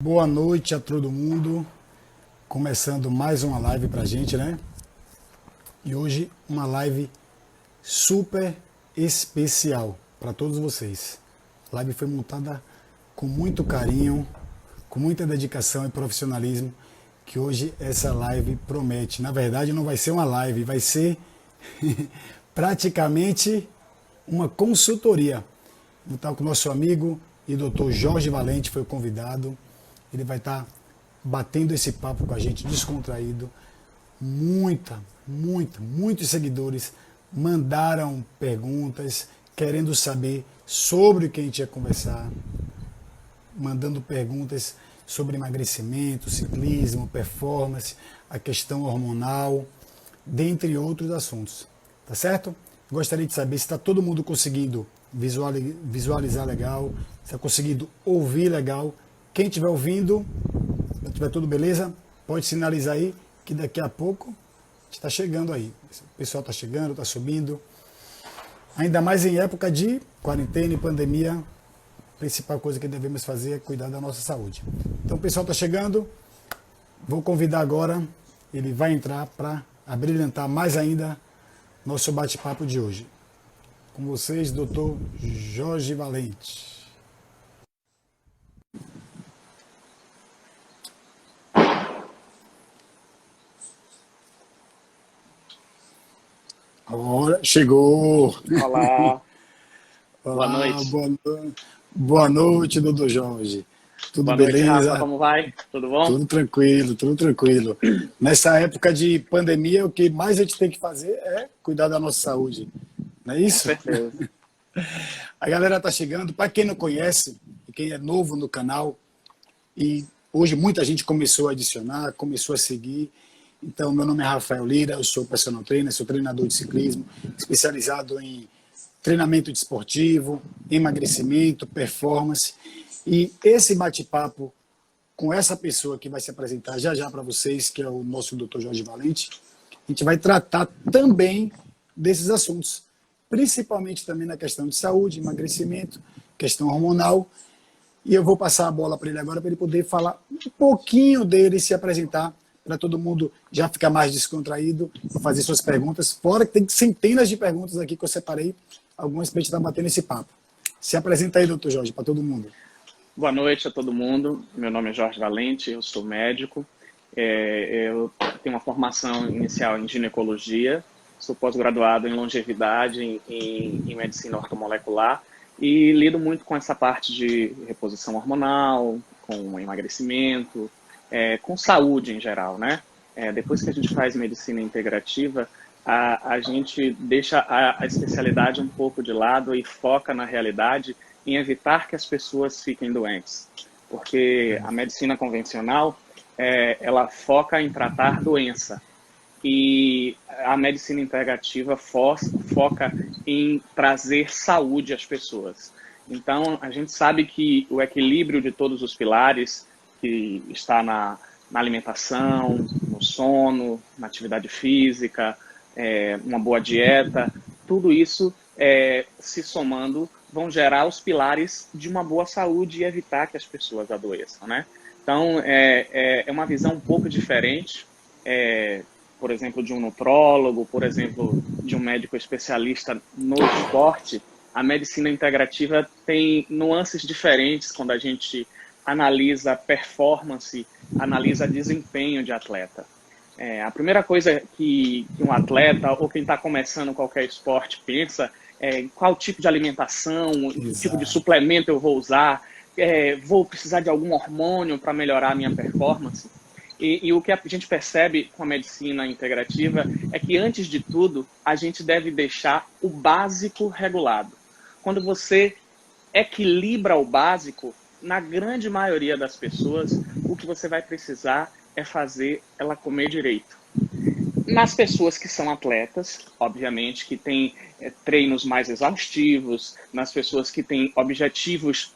Boa noite a todo mundo. Começando mais uma live pra gente, né? E hoje uma live super especial para todos vocês. A live foi montada com muito carinho, com muita dedicação e profissionalismo, que hoje essa live promete. Na verdade, não vai ser uma live, vai ser praticamente uma consultoria. Vou estar com o nosso amigo e doutor Jorge Valente, foi o convidado. Ele vai estar batendo esse papo com a gente, descontraído. Muitos seguidores mandaram perguntas, querendo saber sobre o que a gente ia conversar, mandando perguntas sobre emagrecimento, ciclismo, performance, a questão hormonal, dentre outros assuntos. Tá certo? Gostaria de saber se está todo mundo conseguindo visualizar legal, se está conseguindo ouvir legal. Quem estiver ouvindo, se tiver tudo beleza, pode sinalizar aí que daqui a pouco está chegando aí. O pessoal está chegando, está subindo. Ainda mais em época de quarentena e pandemia, a principal coisa que devemos fazer é cuidar da nossa saúde. Então o pessoal está chegando, vou convidar agora, ele vai entrar para abrilhantar mais ainda nosso bate-papo de hoje. Com vocês, doutor Jorge Valente. Agora chegou. Olá, boa Olá, noite. boa noite, doutor Jorge. Tudo Boa noite, Rafa. beleza? Como vai? Tudo bom? Tudo tranquilo, tudo tranquilo. Nessa época de pandemia, o que mais a gente tem que fazer é cuidar da nossa saúde. Não é Com isso? certeza. A galera tá chegando. Para quem não conhece, e quem é novo no canal, e hoje muita gente começou a adicionar, começou a seguir. Então, meu nome é Rafael Lira, eu sou personal trainer, sou treinador de ciclismo, especializado em treinamento desportivo, emagrecimento, performance. E esse bate-papo com essa pessoa que vai se apresentar já já para vocês, que é o nosso Dr. Jorge Valente, a gente vai tratar também desses assuntos, principalmente também na questão de saúde, emagrecimento, questão hormonal. E eu vou passar a bola para ele agora, para ele poder falar um pouquinho dele, se apresentar, para todo mundo já ficar mais descontraído e fazer suas perguntas. Fora que tem centenas de perguntas aqui que eu separei, algumas para a gente estar batendo esse papo. Se apresenta aí, doutor Jorge, para todo mundo. Boa noite a todo mundo. Meu nome é Jorge Valente, eu sou médico. Eu tenho uma formação inicial em ginecologia, sou pós-graduado em longevidade, em medicina ortomolecular e lido muito com essa parte de reposição hormonal, com emagrecimento, com saúde em geral, né? Depois que a gente faz medicina integrativa, a gente deixa a especialidade um pouco de lado e foca na realidade em evitar que as pessoas fiquem doentes. Porque a medicina convencional, ela foca em tratar doença. E a medicina integrativa foca em trazer saúde às pessoas. Então, a gente sabe que o equilíbrio de todos os pilares, que está na alimentação, no sono, na atividade física, uma boa dieta, tudo isso se somando vão gerar os pilares de uma boa saúde e evitar que as pessoas adoeçam, né? Então, é uma visão um pouco diferente, por exemplo, de um nutrólogo, por exemplo, de um médico especialista no esporte. A medicina integrativa tem nuances diferentes quando a gente analisa performance, analisa desempenho de atleta. A primeira coisa que um atleta ou quem está começando qualquer esporte pensa qual tipo de alimentação, que tipo de suplemento eu vou usar, vou precisar de algum hormônio para melhorar a minha performance. E o que a gente percebe com a medicina integrativa é que, antes de tudo, a gente deve deixar o básico regulado. Quando você equilibra o básico, na grande maioria das pessoas, o que você vai precisar é fazer ela comer direito. Nas pessoas que são atletas, obviamente, que têm treinos mais exaustivos, nas pessoas que têm objetivos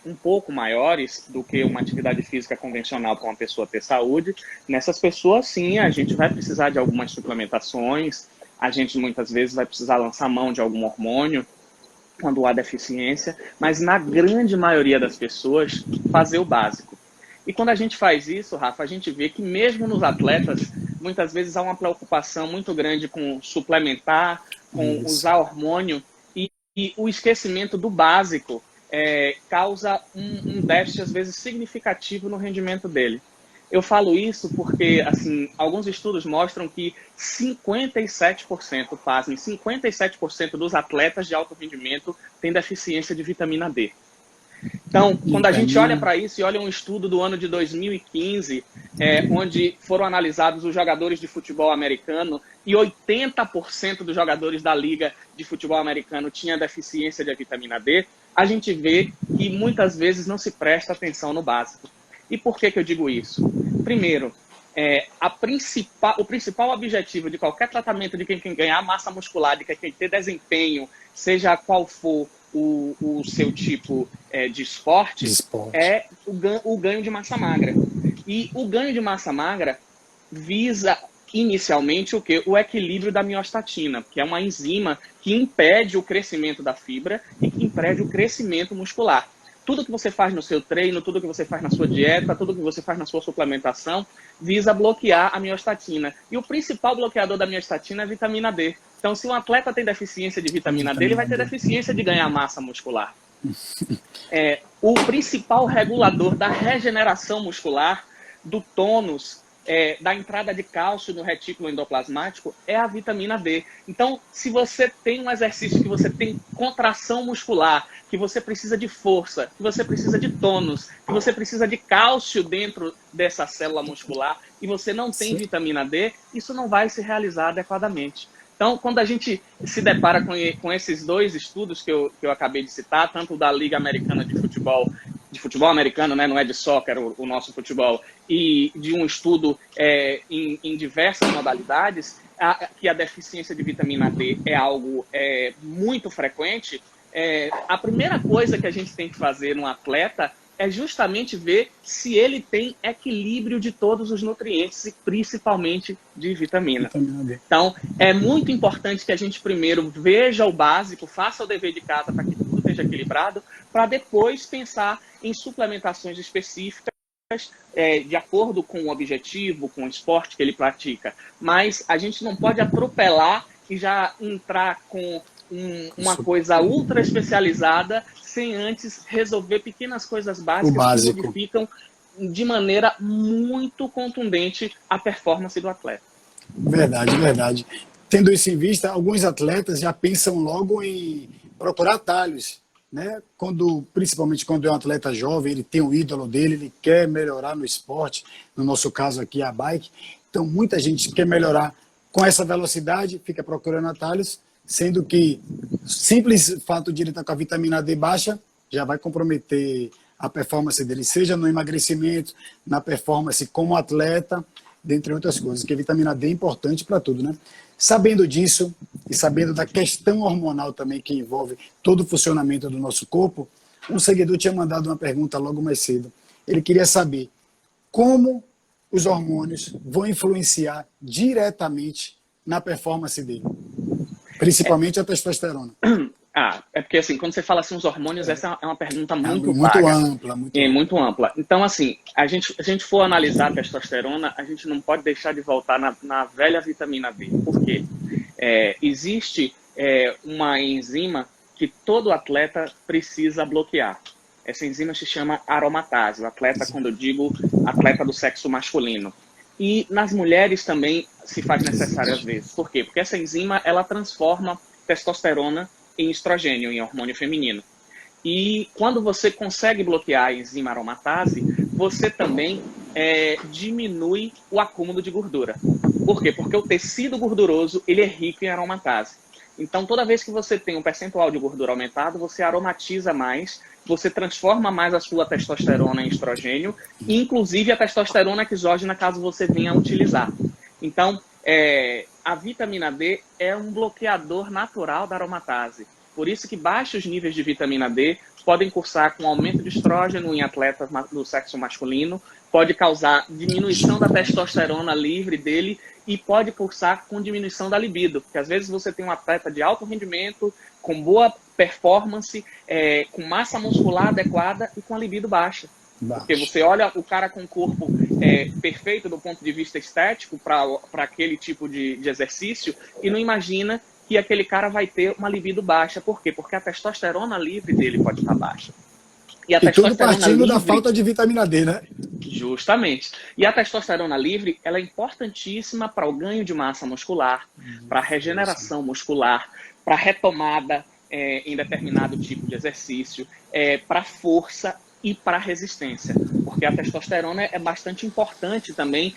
um pouco maiores do que uma atividade física convencional para uma pessoa ter saúde, nessas pessoas, sim, a gente vai precisar de algumas suplementações, a gente muitas vezes vai precisar lançar mão de algum hormônio quando há deficiência, mas na grande maioria das pessoas, fazer o básico. E quando a gente faz isso, Rafa, a gente vê que mesmo nos atletas, muitas vezes há uma preocupação muito grande com suplementar, com usar hormônio, e o esquecimento do básico causa um déficit, às vezes, significativo no rendimento dele. Eu falo isso porque, assim, alguns estudos mostram que 57%, pasmem, 57% dos atletas de alto rendimento têm deficiência de vitamina D. Então, quando a gente olha para isso e olha um estudo do ano de 2015, onde foram analisados os jogadores de futebol americano e 80% dos jogadores da liga de futebol americano tinha deficiência de vitamina D, a gente vê que muitas vezes não se presta atenção no básico. E por que eu digo isso? Primeiro, o principal objetivo de qualquer tratamento de quem quer ganhar massa muscular, de quem quer ter desempenho, seja qual for o seu tipo de esporte, é o ganho de massa magra. E o ganho de massa magra visa inicialmente o quê? O equilíbrio da miostatina, que é uma enzima que impede o crescimento da fibra e que impede o crescimento muscular. Tudo que você faz no seu treino, tudo que você faz na sua dieta, tudo que você faz na sua suplementação, visa bloquear a miostatina. E o principal bloqueador da miostatina é a vitamina D. Então, se um atleta tem deficiência de vitamina D, ele vai ter deficiência de ganhar massa muscular. O principal regulador da regeneração muscular, do tônus, da entrada de cálcio no retículo endoplasmático é a vitamina D. Então, se você tem um exercício que você tem contração muscular, que você precisa de força, que você precisa de tônus, que você precisa de cálcio dentro dessa célula muscular e você não tem vitamina D, isso não vai se realizar adequadamente. Então, quando a gente se depara com esses dois estudos que eu acabei de citar, tanto da Liga Americana de futebol americano, né, não é de soccer o nosso futebol, e de um estudo em diversas modalidades, que a deficiência de vitamina D é algo muito frequente, a primeira coisa que a gente tem que fazer num atleta é justamente ver se ele tem equilíbrio de todos os nutrientes e principalmente de vitamina. Então, é muito importante que a gente primeiro veja o básico, faça o dever de casa para que tudo esteja equilibrado, para depois pensar em suplementações específicas de acordo com o objetivo, com o esporte que ele pratica. Mas a gente não pode atropelar e já entrar com uma coisa ultra especializada sem antes resolver pequenas coisas básicas que modificam de maneira muito contundente a performance do atleta. Verdade, verdade. Tendo isso em vista, alguns atletas já pensam logo em procurar atalhos, né? Principalmente quando é um atleta jovem, ele tem um ídolo dele, ele quer melhorar no esporte, no nosso caso aqui a bike. Então muita gente quer melhorar com essa velocidade, fica procurando atalhos, sendo que o simples fato de ele estar com a vitamina D baixa já vai comprometer a performance dele, seja no emagrecimento, na performance como atleta, dentre outras coisas, que a vitamina D é importante para tudo, né? Sabendo disso e sabendo da questão hormonal também que envolve todo o funcionamento do nosso corpo, um seguidor tinha mandado uma pergunta logo mais cedo. Ele queria saber como os hormônios vão influenciar diretamente na performance dele, principalmente a testosterona. É porque assim, quando você fala assim, os hormônios, essa é uma pergunta muito ampla. Muito ampla. Então, assim, se a gente for analisar a testosterona, a gente não pode deixar de voltar na velha vitamina D. Por quê? Existe uma enzima que todo atleta precisa bloquear. Essa enzima se chama aromatase. O atleta, quando eu digo atleta do sexo masculino. E nas mulheres também se faz necessário às vezes. Por quê? Porque essa enzima, ela transforma testosterona em estrogênio, em hormônio feminino. E quando você consegue bloquear a enzima aromatase, você também diminui o acúmulo de gordura. Por quê? Porque o tecido gorduroso ele é rico em aromatase. Então, toda vez que você tem um percentual de gordura aumentado, você aromatiza mais, você transforma mais a sua testosterona em estrogênio, inclusive a testosterona exógena, caso você venha a utilizar. Então, a vitamina D é um bloqueador natural da aromatase. Por isso que baixos níveis de vitamina D podem cursar com aumento de estrógeno em atletas do sexo masculino, pode causar diminuição da testosterona livre dele e pode cursar com diminuição da libido. Porque às vezes você tem um atleta de alto rendimento, com boa performance, com massa muscular adequada e com a libido baixa. Porque baixo. você olha o cara com o corpo perfeito do ponto de vista estético para aquele tipo de exercício e não imagina que aquele cara vai ter uma libido baixa. Por quê? Porque a testosterona livre dele pode estar baixa. E a E tudo testosterona partindo da livre, falta de vitamina D, né? justamente. E a testosterona livre, ela é importantíssima para o ganho de massa muscular, para a regeneração muscular, para a retomada em determinado tipo de exercício, para força e para resistência. Porque a testosterona é bastante importante também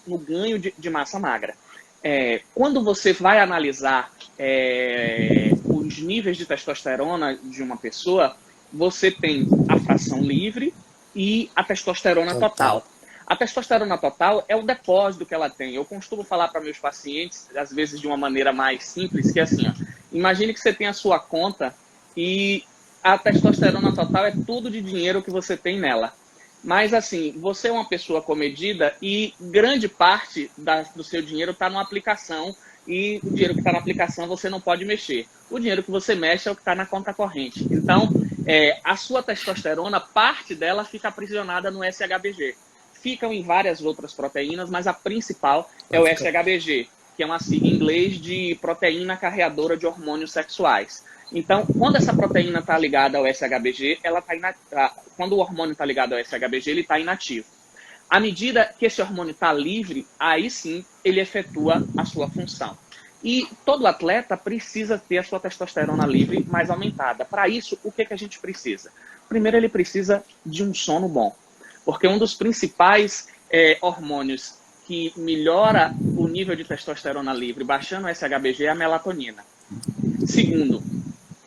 no ganho de massa magra. Quando você vai analisar os níveis de testosterona de uma pessoa, você tem a fração livre e a testosterona total. A testosterona total é o depósito que ela tem. Eu costumo falar para meus pacientes, às vezes de uma maneira mais simples, que é assim, ó, imagine que você tem a sua conta e a testosterona total é tudo de dinheiro que você tem nela. Mas assim, você é uma pessoa comedida e grande parte do seu dinheiro está numa aplicação e o dinheiro que está na aplicação você não pode mexer. O dinheiro que você mexe é o que está na conta corrente. Então, a sua testosterona, parte dela fica aprisionada no SHBG. Ficam em várias outras proteínas, mas a principal é o SHBG, que é uma sigla em inglês de proteína carreadora de hormônios sexuais. Então, quando essa proteína está ligada ao SHBG, quando o hormônio está ligado ao SHBG, ele está inativo. À medida que esse hormônio está livre, aí sim ele efetua a sua função. E todo atleta precisa ter a sua testosterona livre mais aumentada. Para isso, o que a gente precisa? Primeiro, ele precisa de um sono bom. Porque um dos principais hormônios que melhora o nível de testosterona livre, baixando o SHBG, é a melatonina. Segundo,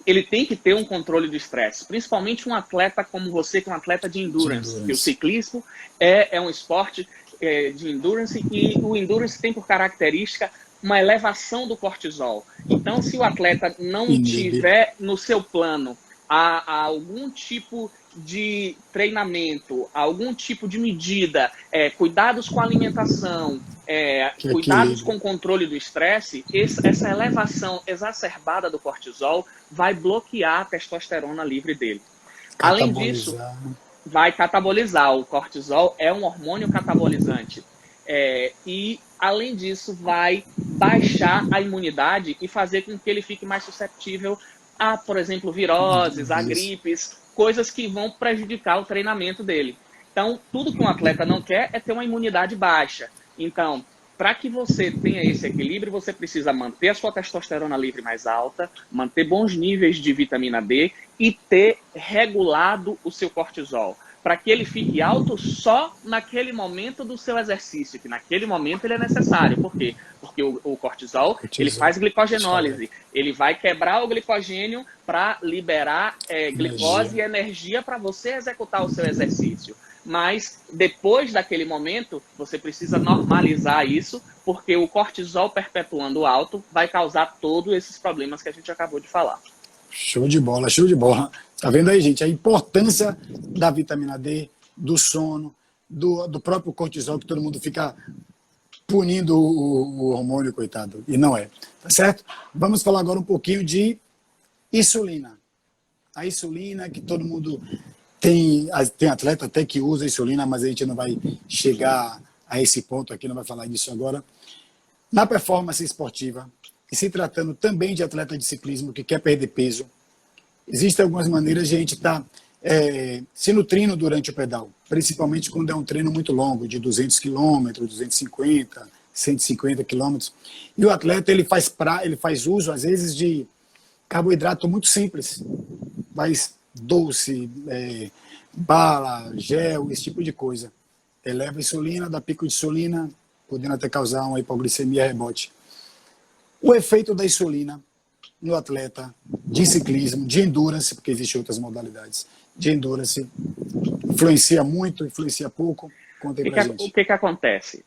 ele tem que ter um controle de estresse, principalmente um atleta como você, que é um atleta de endurance. Porque o ciclismo é um esporte de endurance e o endurance tem por característica uma elevação do cortisol. Então, se o atleta não tiver no seu plano algum tipo de treinamento, algum tipo de medida, cuidados com a alimentação, cuidados com o controle do estresse, essa elevação exacerbada do cortisol vai bloquear a testosterona livre dele. Além disso, vai catabolizar. O cortisol é um hormônio catabolizante. E, além disso, vai baixar a imunidade e fazer com que ele fique mais suscetível a, por exemplo, viroses, a gripes, coisas que vão prejudicar o treinamento dele. Então, tudo que um atleta não quer é ter uma imunidade baixa. Então, para que você tenha esse equilíbrio, você precisa manter a sua testosterona livre mais alta, manter bons níveis de vitamina D e ter regulado o seu cortisol, para que ele fique alto só naquele momento do seu exercício, que naquele momento ele é necessário. Por quê? Porque o cortisol, ele faz glicogenólise, ele vai quebrar o glicogênio para liberar glicose e energia para você executar o seu exercício. Mas depois daquele momento, você precisa normalizar isso, porque o cortisol perpetuando alto vai causar todos esses problemas que a gente acabou de falar. Show de bola, show de bola. Tá vendo aí, gente, a importância da vitamina D, do sono, do próprio cortisol, que todo mundo fica punindo o hormônio, coitado, e não é. Tá certo? Vamos falar agora um pouquinho de insulina. A insulina, que todo mundo tem atleta até que usa insulina, mas a gente não vai chegar a esse ponto aqui, não vai falar disso agora. Na performance esportiva, e se tratando também de atleta de ciclismo que quer perder peso, existem algumas maneiras de a gente estar se nutrindo durante o pedal, principalmente quando é um treino muito longo, de 200 km, 250, 150 km. E o atleta ele faz uso, às vezes, de carboidrato muito simples, faz doce, bala, gel, esse tipo de coisa. Eleva a insulina, dá pico de insulina, podendo até causar uma hipoglicemia rebote. O efeito da insulina no atleta de ciclismo, de endurance, porque existem outras modalidades, de endurance, influencia muito, influencia pouco? Conta aí pra gente. O que acontece?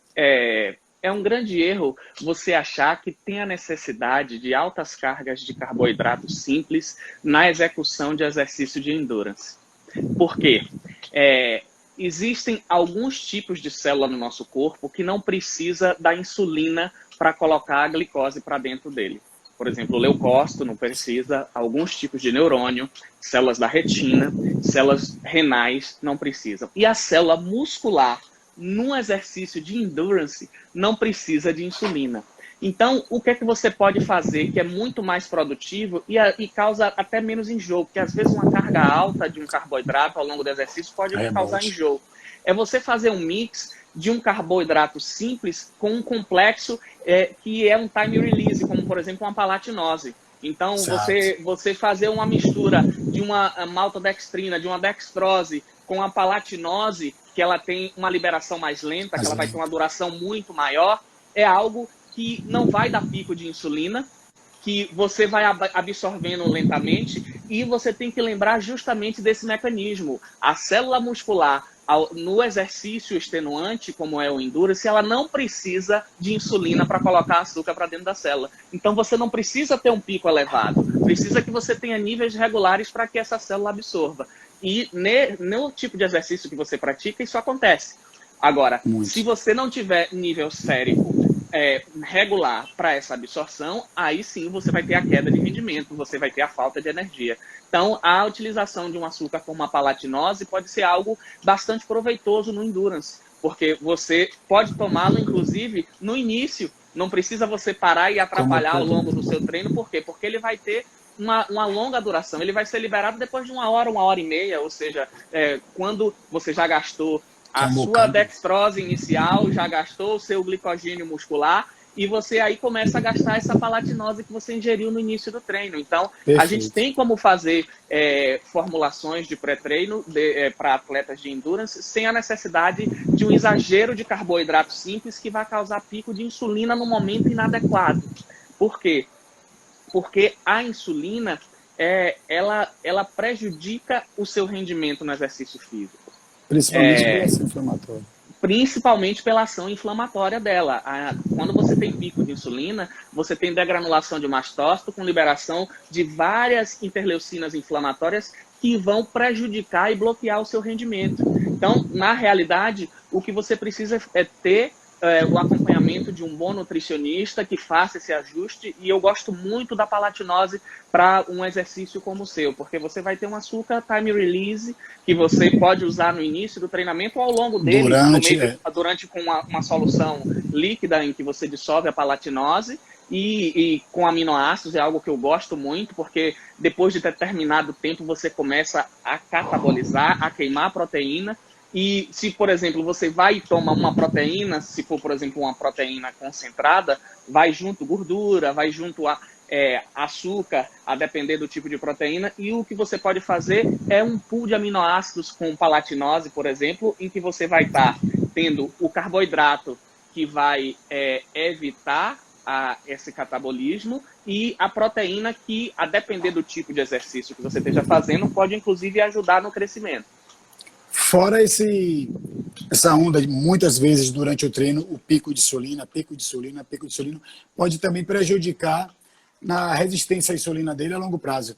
É um grande erro você achar que tem a necessidade de altas cargas de carboidratos simples na execução de exercício de endurance. Por quê? Existem alguns tipos de célula no nosso corpo que não precisa da insulina para colocar a glicose para dentro dele. Por exemplo, o leucócito não precisa, alguns tipos de neurônio, células da retina, células renais não precisam. E a célula muscular, num exercício de endurance, não precisa de insulina. Então, o que é que você pode fazer que é muito mais produtivo e causa até menos enjoo? Porque às vezes uma carga alta de um carboidrato ao longo do exercício pode causar enjoo. É você fazer um mix de um carboidrato simples com um complexo que é um time release, como por exemplo uma palatinose. Então, você fazer uma mistura de uma maltodextrina, de uma dextrose com a palatinose, que ela tem uma liberação mais lenta, que ela vai ter uma duração muito maior, é algo que não vai dar pico de insulina, que você vai absorvendo lentamente, e você tem que lembrar justamente desse mecanismo. A célula muscular, no exercício extenuante, como é o endurance, ela não precisa de insulina para colocar açúcar para dentro da célula. Então você não precisa ter um pico elevado, precisa que você tenha níveis regulares para que essa célula absorva. E no tipo de exercício que você pratica, isso acontece. Agora, se você não tiver nível sérico regular para essa absorção, aí sim você vai ter a queda de rendimento, você vai ter a falta de energia. Então, a utilização de um açúcar como a palatinose pode ser algo bastante proveitoso no endurance, porque você pode tomá-lo, inclusive, no início. Não precisa você parar e atrapalhar ao longo do seu treino. Por quê? Porque ele vai ter uma longa duração. Ele vai ser liberado depois de 1 hora e meia, ou seja, quando você já gastou a sua dextrose inicial, já gastou o seu glicogênio muscular, e você aí começa a gastar essa palatinose que você ingeriu no início do treino. Então, a gente tem como fazer formulações de pré-treino para atletas de endurance sem a necessidade de um exagero de carboidrato simples que vai causar pico de insulina no momento inadequado. Por quê? Porque a insulina, ela prejudica o seu rendimento no exercício físico. Principalmente pela ação inflamatória. Principalmente pela ação inflamatória dela. Quando você tem pico de insulina, você tem degranulação de mastócito com liberação de várias interleucinas inflamatórias que vão prejudicar e bloquear o seu rendimento. Então, na realidade, o que você precisa é ter o acompanhamento de um bom nutricionista que faça esse ajuste, e eu gosto muito da palatinose para um exercício como o seu, porque você vai ter um açúcar time release que você pode usar no início do treinamento ou ao longo dele, durante com uma solução líquida em que você dissolve a palatinose, e com aminoácidos é algo que eu gosto muito, porque depois de determinado tempo você começa a catabolizar, a queimar a proteína. E se, por exemplo, você vai e toma uma proteína, se for, por exemplo, uma proteína concentrada, vai junto gordura, vai junto açúcar, a depender do tipo de proteína. E o que você pode fazer é um pool de aminoácidos com palatinose, por exemplo, em que você vai estar tendo o carboidrato que vai evitar esse catabolismo, e a proteína que, a depender do tipo de exercício que você esteja fazendo, pode inclusive ajudar no crescimento. Fora essa onda, muitas vezes durante o treino, o pico de insulina, pode também prejudicar na resistência à insulina dele a longo prazo.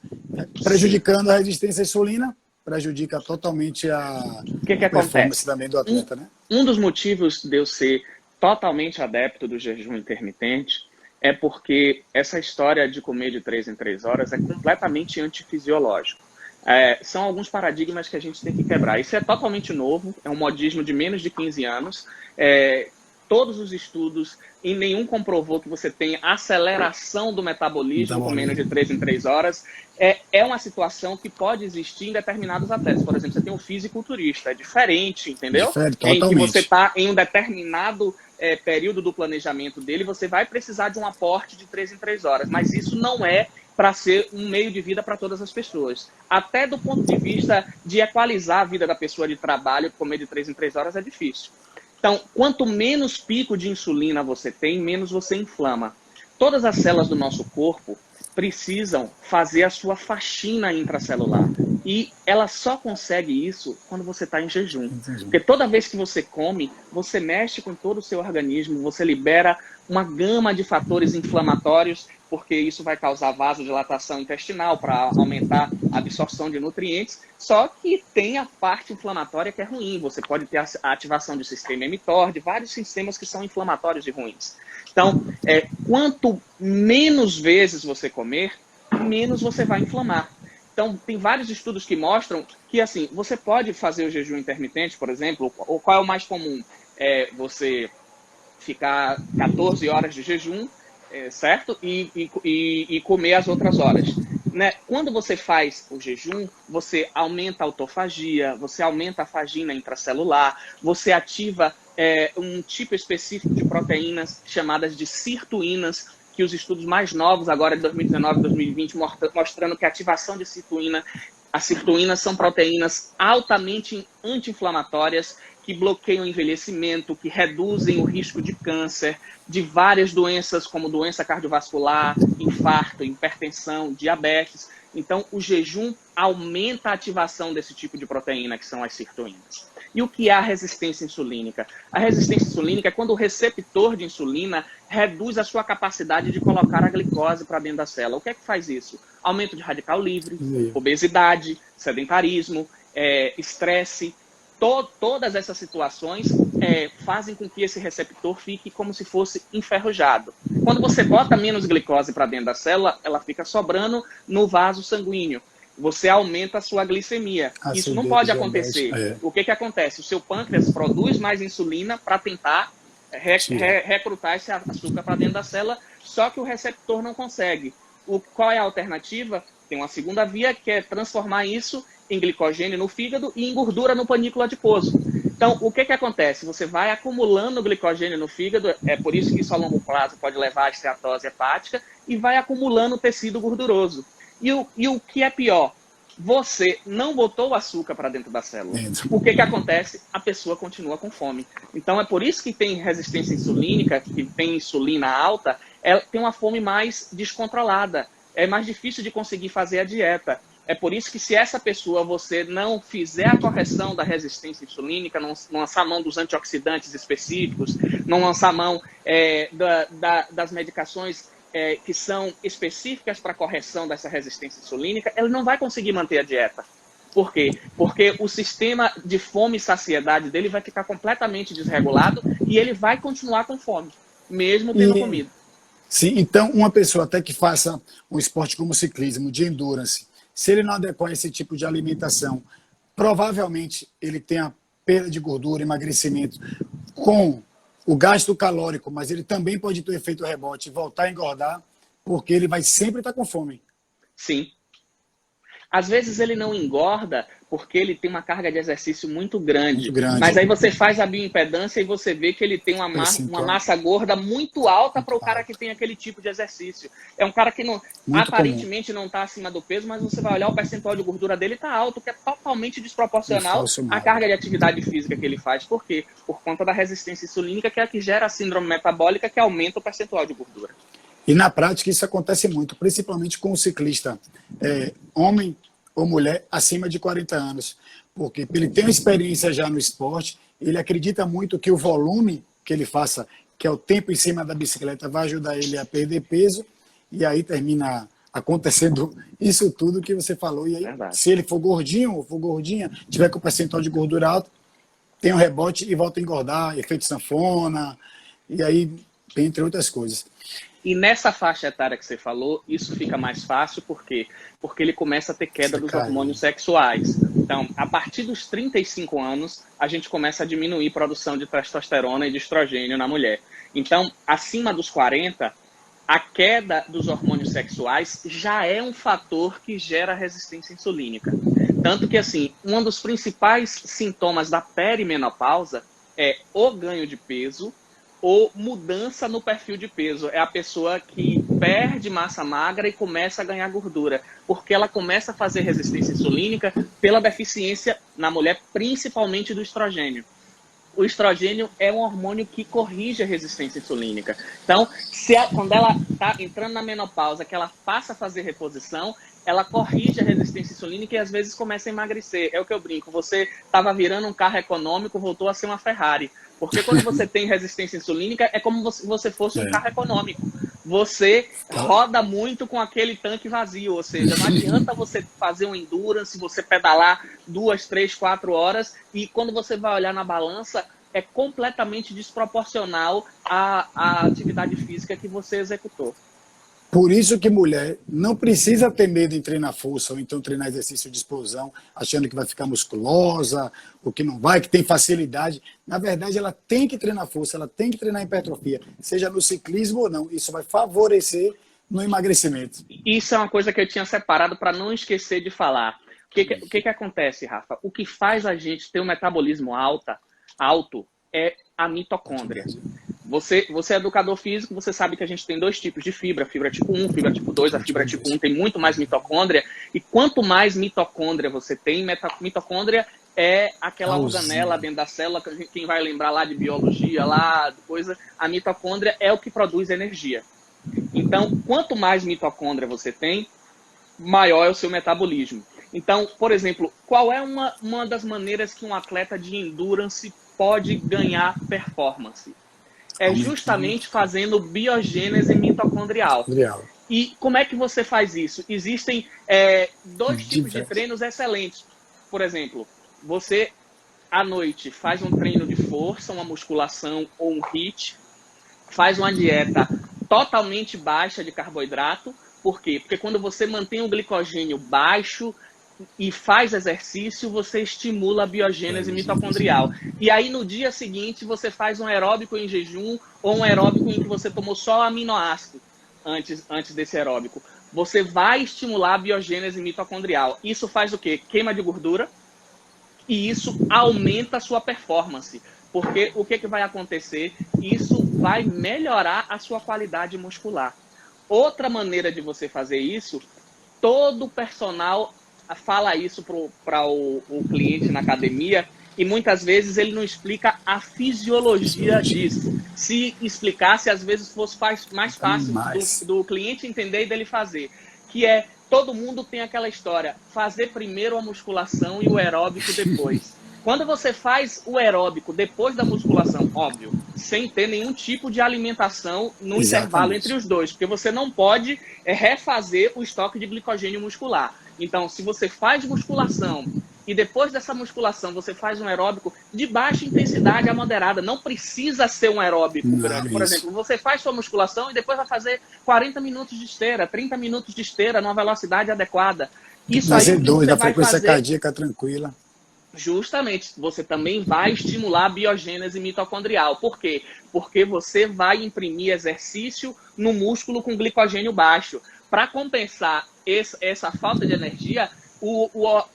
Prejudicando a resistência à insulina, prejudica totalmente a performance também do atleta, né? Um dos motivos de eu ser totalmente adepto do jejum intermitente é porque essa história de comer de 3 em 3 horas é completamente antifisiológico. São alguns paradigmas que a gente tem que quebrar. Isso é totalmente novo, é um modismo de menos de 15 anos. Todos os estudos, e nenhum comprovou que você tem aceleração do metabolismo com menos de 3 em 3 horas. É uma situação que pode existir em determinados atletas. Por exemplo, você tem um fisiculturista, é diferente, entendeu? Em que você está em um determinado período do planejamento dele, você vai precisar de um aporte de 3 em 3 horas, mas isso não é para ser um meio de vida para todas as pessoas. Até do ponto de vista de equalizar a vida da pessoa de trabalho, comer de 3 em 3 horas é difícil. Então, quanto menos pico de insulina você tem, menos você inflama. Todas as células do nosso corpo precisam fazer a sua faxina intracelular. E ela só consegue isso quando você está em jejum. Porque toda vez que você come, você mexe com todo o seu organismo, você libera uma gama de fatores inflamatórios, porque isso vai causar vasodilatação intestinal para aumentar a absorção de nutrientes. Só que tem a parte inflamatória que é ruim. Você pode ter a ativação do sistema mTOR, de vários sistemas que são inflamatórios e ruins. Então, Quanto menos vezes você comer, menos você vai inflamar. Então, tem vários estudos que mostram que, assim, você pode fazer o jejum intermitente, por exemplo, ou qual é o mais comum? Você ficar 14 horas de jejum, certo? E comer as outras horas. Né? Quando você faz o jejum, você aumenta a autofagia, você aumenta a fagina intracelular, você ativa um tipo específico de proteínas chamadas de sirtuínas, que os estudos mais novos, agora de 2019 e 2020, mostrando que a ativação de sirtuína, as sirtuínas são proteínas altamente anti-inflamatórias, que bloqueiam o envelhecimento, que reduzem o risco de câncer, de várias doenças, como doença cardiovascular, infarto, hipertensão, diabetes. Então, o jejum aumenta a ativação desse tipo de proteína, que são as sirtuínas. E o que é a resistência insulínica? A resistência insulínica é quando o receptor de insulina reduz a sua capacidade de colocar a glicose para dentro da célula. O que é que faz isso? Aumento de radical livre, obesidade, sedentarismo, estresse. Todas essas situações fazem com que esse receptor fique como se fosse enferrujado. Quando você bota menos glicose para dentro da célula, ela fica sobrando no vaso sanguíneo. Você aumenta a sua glicemia. Isso não pode acontecer. O que acontece? O seu pâncreas produz mais insulina para tentar recrutar esse açúcar para dentro da célula, só que o receptor não consegue. Qual é a alternativa? Tem uma segunda via, que é transformar isso em glicogênio no fígado e em gordura no panículo adiposo. Então, o que acontece? Você vai acumulando glicogênio no fígado, é por isso que isso a longo prazo pode levar à esteatose hepática, e vai acumulando tecido gorduroso. E o que é pior? Você não botou o açúcar para dentro da célula. O que acontece? A pessoa continua com fome. Então, é por isso que tem resistência insulínica, que tem insulina alta, tem uma fome mais descontrolada. É mais difícil de conseguir fazer a dieta. É por isso que se essa pessoa, você não fizer a correção da resistência insulínica, não lançar a mão dos antioxidantes específicos, não lançar a mão das medicações que são específicas para a correção dessa resistência insulínica, ele não vai conseguir manter a dieta. Por quê? Porque o sistema de fome e saciedade dele vai ficar completamente desregulado e ele vai continuar com fome, mesmo tendo comido. Sim, então uma pessoa até que faça um esporte como ciclismo, de endurance, se ele não adequar esse tipo de alimentação, provavelmente ele tem a perda de gordura, emagrecimento com o gasto calórico, mas ele também pode ter efeito rebote e voltar a engordar, porque ele vai sempre estar com fome. Sim. Às vezes ele não engorda porque ele tem uma carga de exercício muito grande. Mas aí você faz a bioimpedância e você vê que ele tem uma massa gorda muito alta para o cara que tem aquele tipo de exercício. É um cara que aparentemente não está acima do peso, mas você vai olhar o percentual de gordura dele está alto, que é totalmente desproporcional à carga de atividade física que ele faz. Por quê? Por conta da resistência insulínica, que é a que gera a síndrome metabólica, que aumenta o percentual de gordura. E na prática isso acontece muito, principalmente com o ciclista, homem ou mulher acima de 40 anos. Porque ele tem uma experiência já no esporte, ele acredita muito que o volume que ele faça, que é o tempo em cima da bicicleta, vai ajudar ele a perder peso, e aí termina acontecendo isso tudo que você falou. E aí, se ele for gordinho ou for gordinha, tiver com o percentual de gordura alto, tem um rebote e volta a engordar, efeito sanfona, e aí, entre outras coisas. E nessa faixa etária que você falou, isso fica mais fácil, por quê? Porque ele começa a ter queda dos hormônios sexuais. Então, a partir dos 35 anos, a gente começa a diminuir a produção de testosterona e de estrogênio na mulher. Então, acima dos 40, a queda dos hormônios sexuais já é um fator que gera resistência insulínica. Tanto que, assim, um dos principais sintomas da perimenopausa é o ganho de peso, ou mudança no perfil de peso. É a pessoa que perde massa magra e começa a ganhar gordura, porque ela começa a fazer resistência insulínica pela deficiência na mulher, principalmente do estrogênio. O estrogênio é um hormônio que corrige a resistência insulínica. Então, quando ela está entrando na menopausa, que ela passa a fazer reposição, ela corrige a resistência insulínica e às vezes começa a emagrecer. É o que eu brinco, você estava virando um carro econômico, voltou a ser uma Ferrari. Porque quando você tem resistência insulínica, é como se você fosse um carro econômico. Você roda muito com aquele tanque vazio, ou seja, não adianta você fazer um endurance, você pedalar 2, 3, 4 horas, e quando você vai olhar na balança, é completamente desproporcional à atividade física que você executou. Por isso que mulher não precisa ter medo em treinar força ou então treinar exercício de explosão, achando que vai ficar musculosa, ou que não vai, que tem facilidade. Na verdade, ela tem que treinar força, ela tem que treinar hipertrofia, seja no ciclismo ou não. Isso vai favorecer no emagrecimento. Isso é uma coisa que eu tinha separado para não esquecer de falar. O que acontece, Rafa? O que faz a gente ter um metabolismo alto é a mitocôndria. Você é educador físico, você sabe que a gente tem dois tipos de fibra, fibra tipo 1, fibra tipo 2. A fibra tipo 1 tem muito mais mitocôndria, e quanto mais mitocôndria você tem, mitocôndria é aquela organela dentro da célula, quem vai lembrar lá de biologia, lá, coisa, a mitocôndria é o que produz energia. Então, quanto mais mitocôndria você tem, maior é o seu metabolismo. Então, por exemplo, qual é uma das maneiras que um atleta de endurance pode ganhar performance? É justamente fazendo biogênese mitocondrial. E como é que você faz isso? Existem dois tipos de treinos excelentes. Por exemplo, você à noite faz um treino de força, uma musculação ou um HIIT, faz uma dieta totalmente baixa de carboidrato. Por quê? Porque quando você mantém o glicogênio baixo e faz exercício, você estimula a biogênese mitocondrial. E aí, no dia seguinte, você faz um aeróbico em jejum ou um aeróbico em que você tomou só aminoácido antes desse aeróbico. Você vai estimular a biogênese mitocondrial. Isso faz o quê? Queima de gordura e isso aumenta a sua performance. Porque o que vai acontecer? Isso vai melhorar a sua qualidade muscular. Outra maneira de você fazer isso, todo personal fala isso para o cliente na academia e muitas vezes ele não explica a fisiologia disso. Se explicasse, às vezes fosse mais fácil do cliente entender e dele fazer. Que é, todo mundo tem aquela história, fazer primeiro a musculação e o aeróbico depois. Quando você faz o aeróbico depois da musculação, óbvio, sem ter nenhum tipo de alimentação no intervalo entre os dois, porque você não pode refazer o estoque de glicogênio muscular. Então, se você faz musculação e depois dessa musculação você faz um aeróbico de baixa intensidade a moderada, não precisa ser um aeróbico grande. Por exemplo, você faz sua musculação e depois vai fazer 40 minutos de esteira, 30 minutos de esteira numa velocidade adequada. Isso aí Z2, a frequência cardíaca tranquila. Justamente, você também vai estimular a biogênese mitocondrial. Por quê? Porque você vai imprimir exercício no músculo com glicogênio baixo. Para compensar essa falta de energia,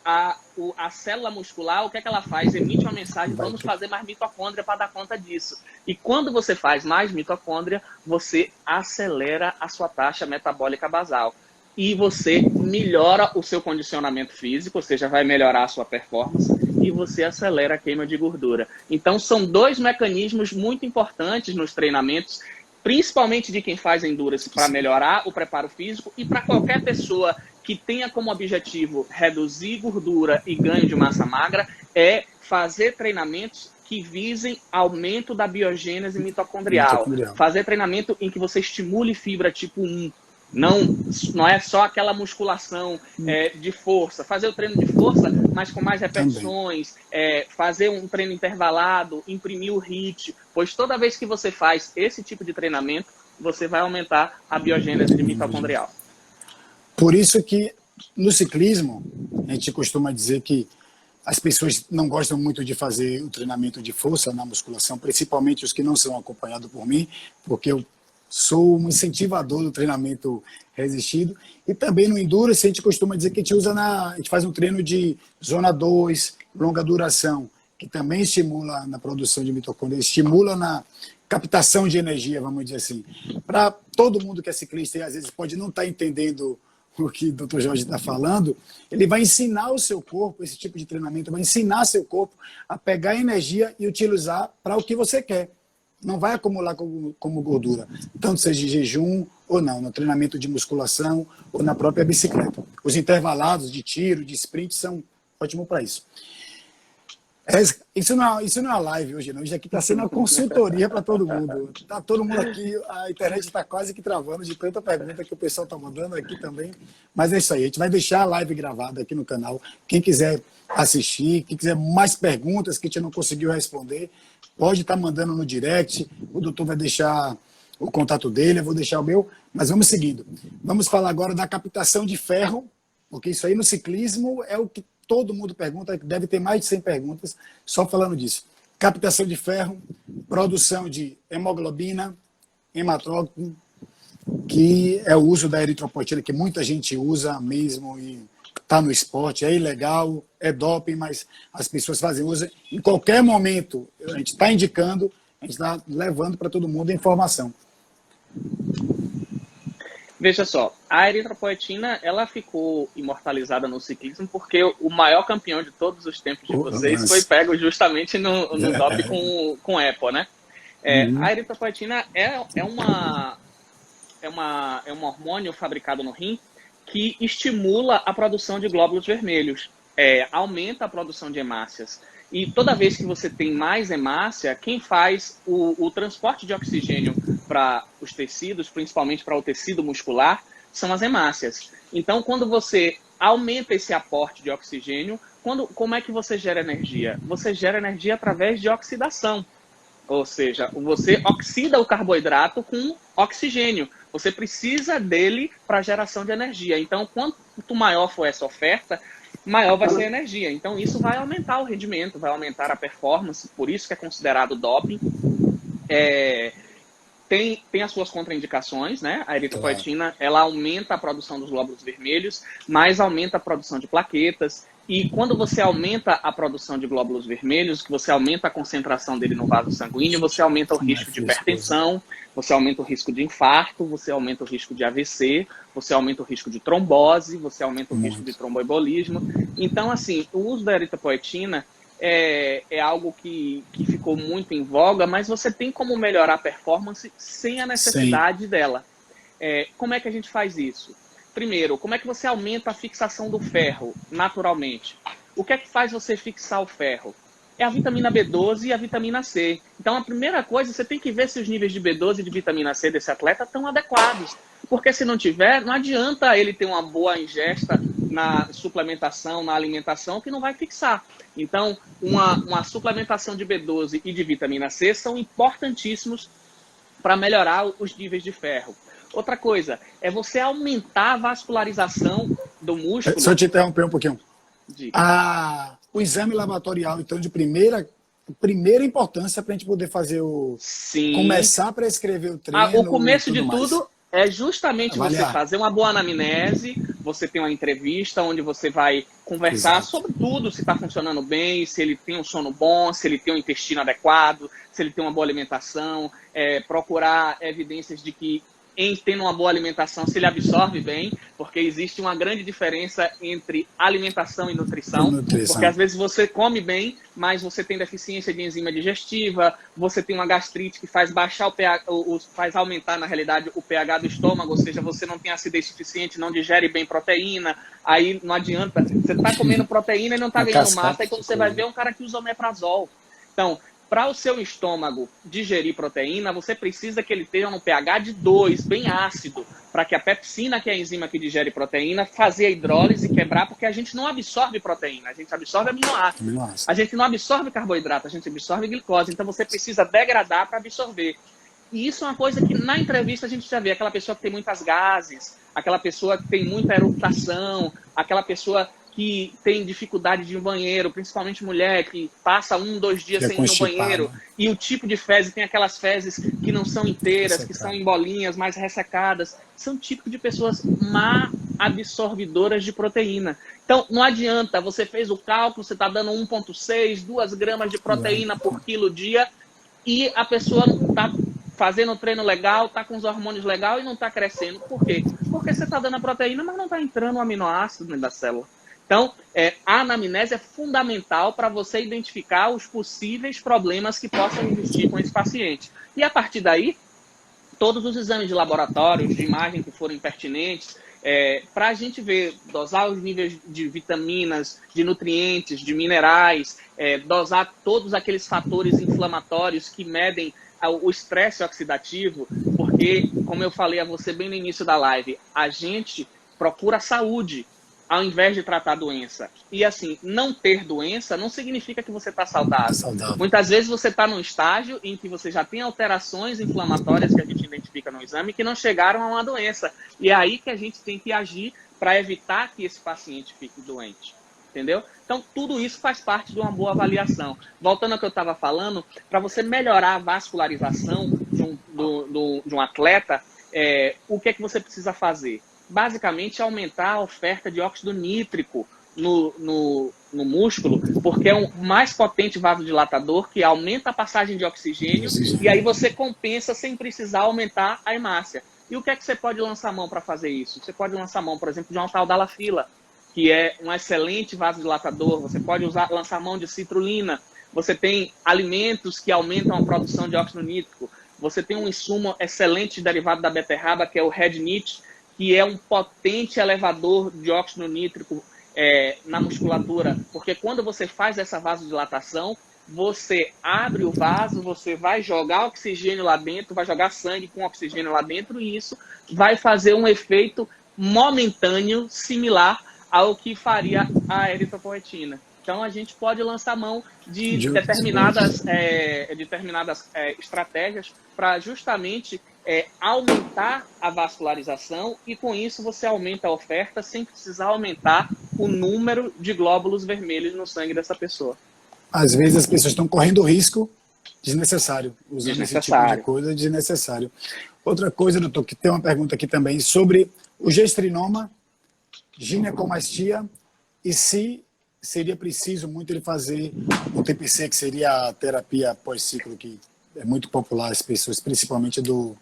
a célula muscular, o que é que ela faz? Emite uma mensagem, vamos fazer mais mitocôndria para dar conta disso. E quando você faz mais mitocôndria, você acelera a sua taxa metabólica basal. E você melhora o seu condicionamento físico, ou seja, vai melhorar a sua performance, e você acelera a queima de gordura. Então, são dois mecanismos muito importantes nos treinamentos, principalmente de quem faz endurance, para melhorar o preparo físico e para qualquer pessoa que tenha como objetivo reduzir gordura e ganho de massa magra, é fazer treinamentos que visem aumento da biogênese mitocondrial. Fazer treinamento em que você estimule fibra tipo 1. Não é só aquela musculação de força. Fazer o treino de força, mas com mais repetições, fazer um treino intervalado, imprimir o HIIT, pois toda vez que você faz esse tipo de treinamento, você vai aumentar a biogênese mitocondrial. Por isso que no ciclismo, a gente costuma dizer que as pessoas não gostam muito de fazer o treinamento de força na musculação, principalmente os que não são acompanhados por mim, porque eu sou um incentivador do treinamento resistido. E também no Endurance, a gente costuma dizer que a gente faz um treino de zona 2, longa duração, que também estimula na produção de mitocôndria, estimula na captação de energia, vamos dizer assim. Para todo mundo que é ciclista e às vezes pode não estar entendendo o que o Dr. Jorge está falando, ele vai ensinar o seu corpo, esse tipo de treinamento, vai ensinar seu corpo a pegar energia e utilizar para o que você quer. Não vai acumular como gordura, tanto seja em jejum ou não, no treinamento de musculação ou na própria bicicleta. Os intervalados de tiro, de sprint são ótimos para isso. Isso não é live hoje, não. Isso aqui está sendo uma consultoria para todo mundo. Está todo mundo aqui, a internet está quase que travando de tanta pergunta que o pessoal está mandando aqui também. Mas é isso aí, a gente vai deixar a live gravada aqui no canal. Quem quiser assistir, quem quiser mais perguntas que a gente não conseguiu responder, pode estar mandando no direct. O doutor vai deixar o contato dele, eu vou deixar o meu. Mas vamos seguindo. Vamos falar agora da captação de ferro, porque isso aí no ciclismo é o que todo mundo pergunta, deve ter mais de 100 perguntas só falando disso. Captação de ferro, produção de hemoglobina, hematrócrito, que é o uso da eritropoetina, que muita gente usa mesmo e está no esporte, é ilegal, é doping, mas as pessoas fazem uso. Em qualquer momento, a gente está indicando, a gente está levando para todo mundo a informação. Veja só, a eritropoetina, ela ficou imortalizada no ciclismo porque o maior campeão de todos os tempos de vocês foi pego justamente no doping com EPO, né? A eritropoetina é um hormônio fabricado no rim que estimula a produção de glóbulos vermelhos, aumenta a produção de hemácias. E toda vez que você tem mais hemácia, quem faz o transporte de oxigênio para os tecidos, principalmente para o tecido muscular, são as hemácias. Então, quando você aumenta esse aporte de oxigênio, como é que você gera energia? Você gera energia através de oxidação. Ou seja, você oxida o carboidrato com oxigênio. Você precisa dele para a geração de energia. Então, quanto maior for essa oferta, maior vai ser a energia. Então, isso vai aumentar o rendimento, vai aumentar a performance, por isso que é considerado doping. Tem as suas contraindicações, né? A eritropoetina, ela aumenta a produção dos glóbulos vermelhos, mas aumenta a produção de plaquetas. E quando você aumenta a produção de glóbulos vermelhos, que você aumenta a concentração dele no vaso sanguíneo, você aumenta o risco de hipertensão, você aumenta o risco de infarto, você aumenta o risco de AVC, você aumenta o risco de trombose, você aumenta o risco de tromboembolismo. Então, assim, o uso da eritropoetina é algo que ficou muito em voga, mas você tem como melhorar a performance sem a necessidade dela. Como é que a gente faz isso? Primeiro, como é que você aumenta a fixação do ferro naturalmente? O que é que faz você fixar o ferro? É a vitamina B12 e a vitamina C. Então, a primeira coisa, você tem que ver se os níveis de B12 e de vitamina C desse atleta estão adequados. Porque se não tiver, não adianta ele ter uma boa ingesta na suplementação, na alimentação, que não vai fixar. Então, uma suplementação de B12 e de vitamina C são importantíssimos para melhorar os níveis de ferro. Outra coisa, é você aumentar a vascularização do músculo. Só te interromper um pouquinho. O exame laboratorial, então, de primeira importância para a gente poder fazer começar a prescrever o treino. O começo de tudo é justamente você fazer uma boa anamnese, você tem uma entrevista onde você vai conversar sobre tudo, se está funcionando bem, se ele tem um sono bom, se ele tem um intestino adequado, se ele tem uma boa alimentação, procurar evidências de que tendo uma boa alimentação, se ele absorve bem, porque existe uma grande diferença entre alimentação e nutrição. Porque às vezes você come bem, mas você tem deficiência de enzima digestiva, você tem uma gastrite que faz baixar o pH, faz aumentar, na realidade, o pH do estômago, ou seja, você não tem acidez suficiente, não digere bem proteína, aí não adianta, você está comendo proteína e não está ganhando massa, aí quando você vai ver, é um cara que usa omeprazol. Então, para o seu estômago digerir proteína, você precisa que ele tenha um pH de 2, bem ácido, para que a pepsina, que é a enzima que digere proteína, fazer a hidrólise e quebrar, porque a gente não absorve proteína, a gente absorve aminoácido. A gente não absorve carboidrato, a gente absorve glicose, então você precisa degradar para absorver. E isso é uma coisa que na entrevista a gente já vê, aquela pessoa que tem muitas gases, aquela pessoa que tem muita eructação, aquela pessoa que tem dificuldade de ir no banheiro, principalmente mulher que passa 1-2 dias sem ir no banheiro, e o tipo de fezes, tem aquelas fezes que não são inteiras, que são em bolinhas, mais ressecadas, são típicos de pessoas má absorvidoras de proteína. Então, não adianta, você fez o cálculo, você está dando 1,6, 2 gramas de proteína por quilo dia, e a pessoa não está fazendo o treino legal, está com os hormônios legais e não está crescendo. Por quê? Porque você está dando a proteína, mas não está entrando o aminoácido dentro da célula. Então, a anamnese é fundamental para você identificar os possíveis problemas que possam existir com esse paciente. E a partir daí, todos os exames de laboratório, de imagem que forem pertinentes, Para a gente ver, dosar os níveis de vitaminas, de nutrientes, de minerais, dosar todos aqueles fatores inflamatórios que medem o estresse oxidativo, porque, como eu falei a você bem no início da live, a gente procura saúde ao invés de tratar a doença. E assim, não ter doença não significa que você está saudável. Muitas vezes você está num estágio em que você já tem alterações inflamatórias que a gente identifica no exame que não chegaram a uma doença. E é aí que a gente tem que agir para evitar que esse paciente fique doente. Entendeu? Então, tudo isso faz parte de uma boa avaliação. Voltando ao que eu estava falando, para você melhorar a vascularização de um atleta, o que é que você precisa fazer? Basicamente, aumentar a oferta de óxido nítrico no músculo, porque é um mais potente vasodilatador que aumenta a passagem de oxigênio e aí você compensa sem precisar aumentar a hemácia. E o que é que você pode lançar mão para fazer isso? Você pode lançar mão, por exemplo, de um taldalafila, que é um excelente vasodilatador. Você pode lançar mão de citrulina. Você tem alimentos que aumentam a produção de óxido nítrico. Você tem um insumo excelente derivado da beterraba, que é o Rednit, que é um potente elevador de óxido nítrico na musculatura. Porque quando você faz essa vasodilatação, você abre o vaso, você vai jogar oxigênio lá dentro, vai jogar sangue com oxigênio lá dentro, e isso vai fazer um efeito momentâneo similar ao que faria a eritropoetina. Então, a gente pode lançar mão de determinadas estratégias para justamente aumentar a vascularização e, com isso, você aumenta a oferta sem precisar aumentar o número de glóbulos vermelhos no sangue dessa pessoa. Às vezes, as pessoas estão correndo risco desnecessário, usando esse tipo de coisa desnecessário. Outra coisa, doutor, que tem uma pergunta aqui também sobre o gestrinoma, ginecomastia, e se seria preciso muito ele fazer o TPC, que seria a terapia pós-ciclo, que é muito popular as pessoas, principalmente do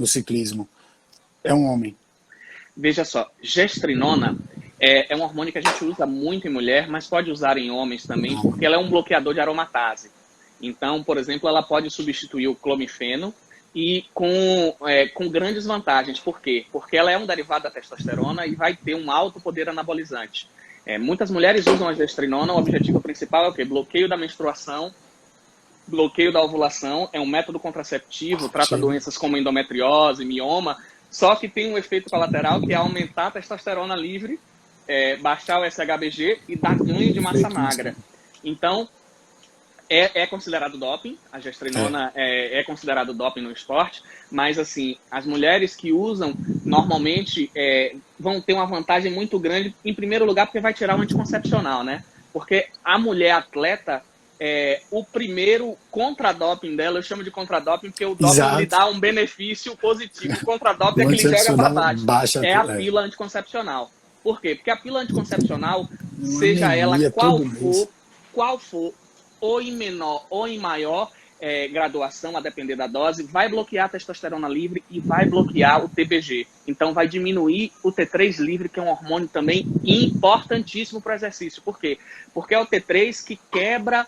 ciclismo. É um homem. Veja só, gestrinona é um hormônio que a gente usa muito em mulher, mas pode usar em homens também, porque ela é um bloqueador de aromatase. Então, por exemplo, ela pode substituir o clomifeno e com grandes vantagens. Por quê? Porque ela é um derivado da testosterona e vai ter um alto poder anabolizante. Muitas mulheres usam a gestrinona, o objetivo principal é o quê? Bloqueio da menstruação, bloqueio da ovulação, é um método contraceptivo, trata doenças como endometriose, mioma, só que tem um efeito colateral que é aumentar a testosterona livre, baixar o SHBG e dar ganho de massa magra. Então, é considerado doping, a gestrinona é considerado doping no esporte, mas assim, as mulheres que usam normalmente vão ter uma vantagem muito grande, em primeiro lugar porque vai tirar o anticoncepcional, né? Porque a mulher atleta, o primeiro contradoping dela, eu chamo de contradoping porque o doping lhe dá um benefício positivo, o contradoping é que ele joga para baixo, é a pílula anticoncepcional. Por quê? Porque a pílula anticoncepcional, seja ela qual for, ou em menor ou em maior graduação, a depender da dose, vai bloquear a testosterona livre e vai bloquear o TBG. Então, vai diminuir o T3 livre, que é um hormônio também importantíssimo para o exercício. Por quê? Porque é o T3 que quebra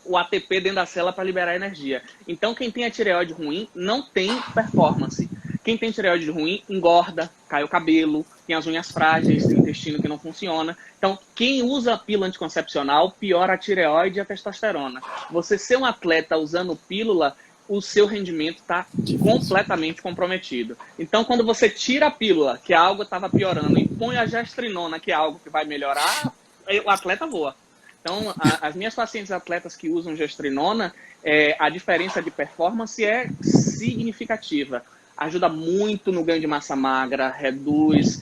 o ATP dentro da célula para liberar energia. Então, quem tem a tireoide ruim não tem performance. Quem tem tireoide ruim engorda, cai o cabelo, tem as unhas frágeis, tem o intestino que não funciona. Então, quem usa a pílula anticoncepcional piora a tireoide e a testosterona. Você ser um atleta usando pílula, o seu rendimento está completamente comprometido. Então, quando você tira a pílula, que algo estava piorando, e põe a gestrinona, que é algo que vai melhorar, o atleta voa. Então, as minhas pacientes atletas que usam gestrinona, a diferença de performance é significativa. Ajuda muito no ganho de massa magra, reduz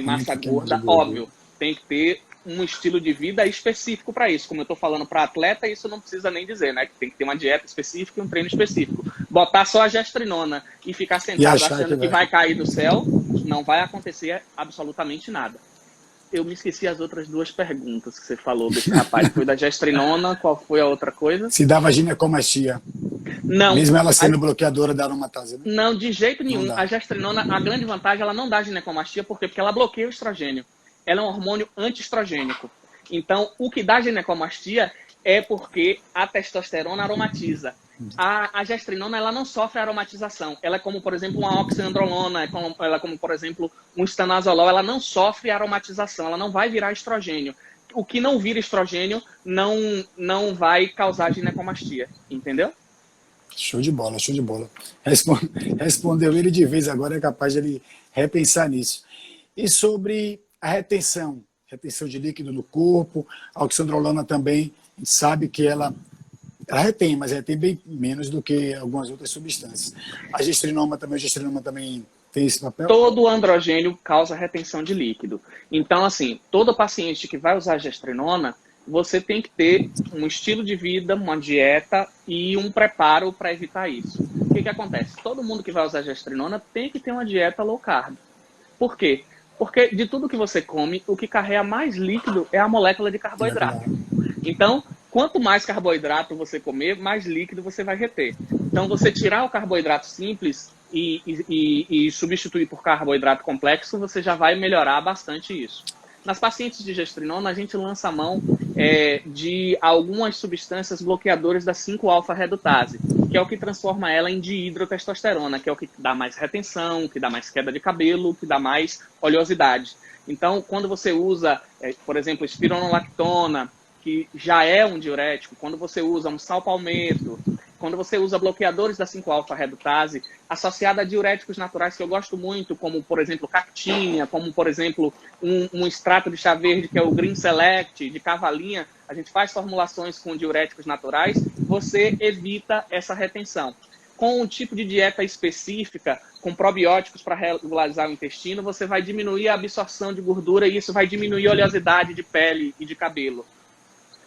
massa gorda. Óbvio, tem que ter um estilo de vida específico para isso. Como eu estou falando para atleta, isso não precisa nem dizer, né? Que tem que ter uma dieta específica e um treino específico. Botar só a gestrinona e ficar sentado achando que vai cair do céu, não vai acontecer absolutamente nada. Eu me esqueci as outras duas perguntas que você falou desse rapaz. Foi da gestrinona, qual foi a outra coisa? Se dava ginecomastia. Não. Mesmo ela sendo bloqueadora da aromatase, né? Não, de jeito nenhum. A gestrinona, a grande vantagem, ela não dá ginecomastia. Por quê? Porque ela bloqueia o estrogênio. Ela é um hormônio antiestrogênico. Então, o que dá ginecomastia É porque a testosterona aromatiza. A gestrinona, ela não sofre aromatização. Ela é como, por exemplo, uma oxandrolona, ela é como, por exemplo, um estanazolol. Ela não sofre aromatização, ela não vai virar estrogênio. O que não vira estrogênio não vai causar ginecomastia, entendeu? Show de bola, show de bola. Respondeu ele de vez, agora é capaz de ele repensar nisso. E sobre a retenção de líquido no corpo, a oxandrolona também, a gente sabe que ela retém, mas retém bem menos do que algumas outras substâncias. A gestrinoma também tem esse papel? Todo androgênio causa retenção de líquido. Então, assim, todo paciente que vai usar gestrinona, você tem que ter um estilo de vida, uma dieta e um preparo para evitar isso. O que acontece? Todo mundo que vai usar gestrinona tem que ter uma dieta low carb. Por quê? Porque de tudo que você come, o que carrega mais líquido é a molécula de carboidrato. Então, quanto mais carboidrato você comer, mais líquido você vai reter. Então, você tirar o carboidrato simples e substituir por carboidrato complexo, você já vai melhorar bastante isso. Nas pacientes de gestrinona, a gente lança a mão de algumas substâncias bloqueadoras da 5-alfa-redutase, que é o que transforma ela em dihidrotestosterona, que é o que dá mais retenção, que dá mais queda de cabelo, que dá mais oleosidade. Então, quando você usa, por exemplo, espironolactona, que já é um diurético, quando você usa um salpalmeto, quando você usa bloqueadores da 5-alfa-redutase, associada a diuréticos naturais que eu gosto muito, como, por exemplo, cactinha, como, por exemplo, um extrato de chá verde, que é o Green Select, de cavalinha, a gente faz formulações com diuréticos naturais, você evita essa retenção. Com um tipo de dieta específica, com probióticos para regularizar o intestino, você vai diminuir a absorção de gordura e isso vai diminuir a oleosidade de pele e de cabelo.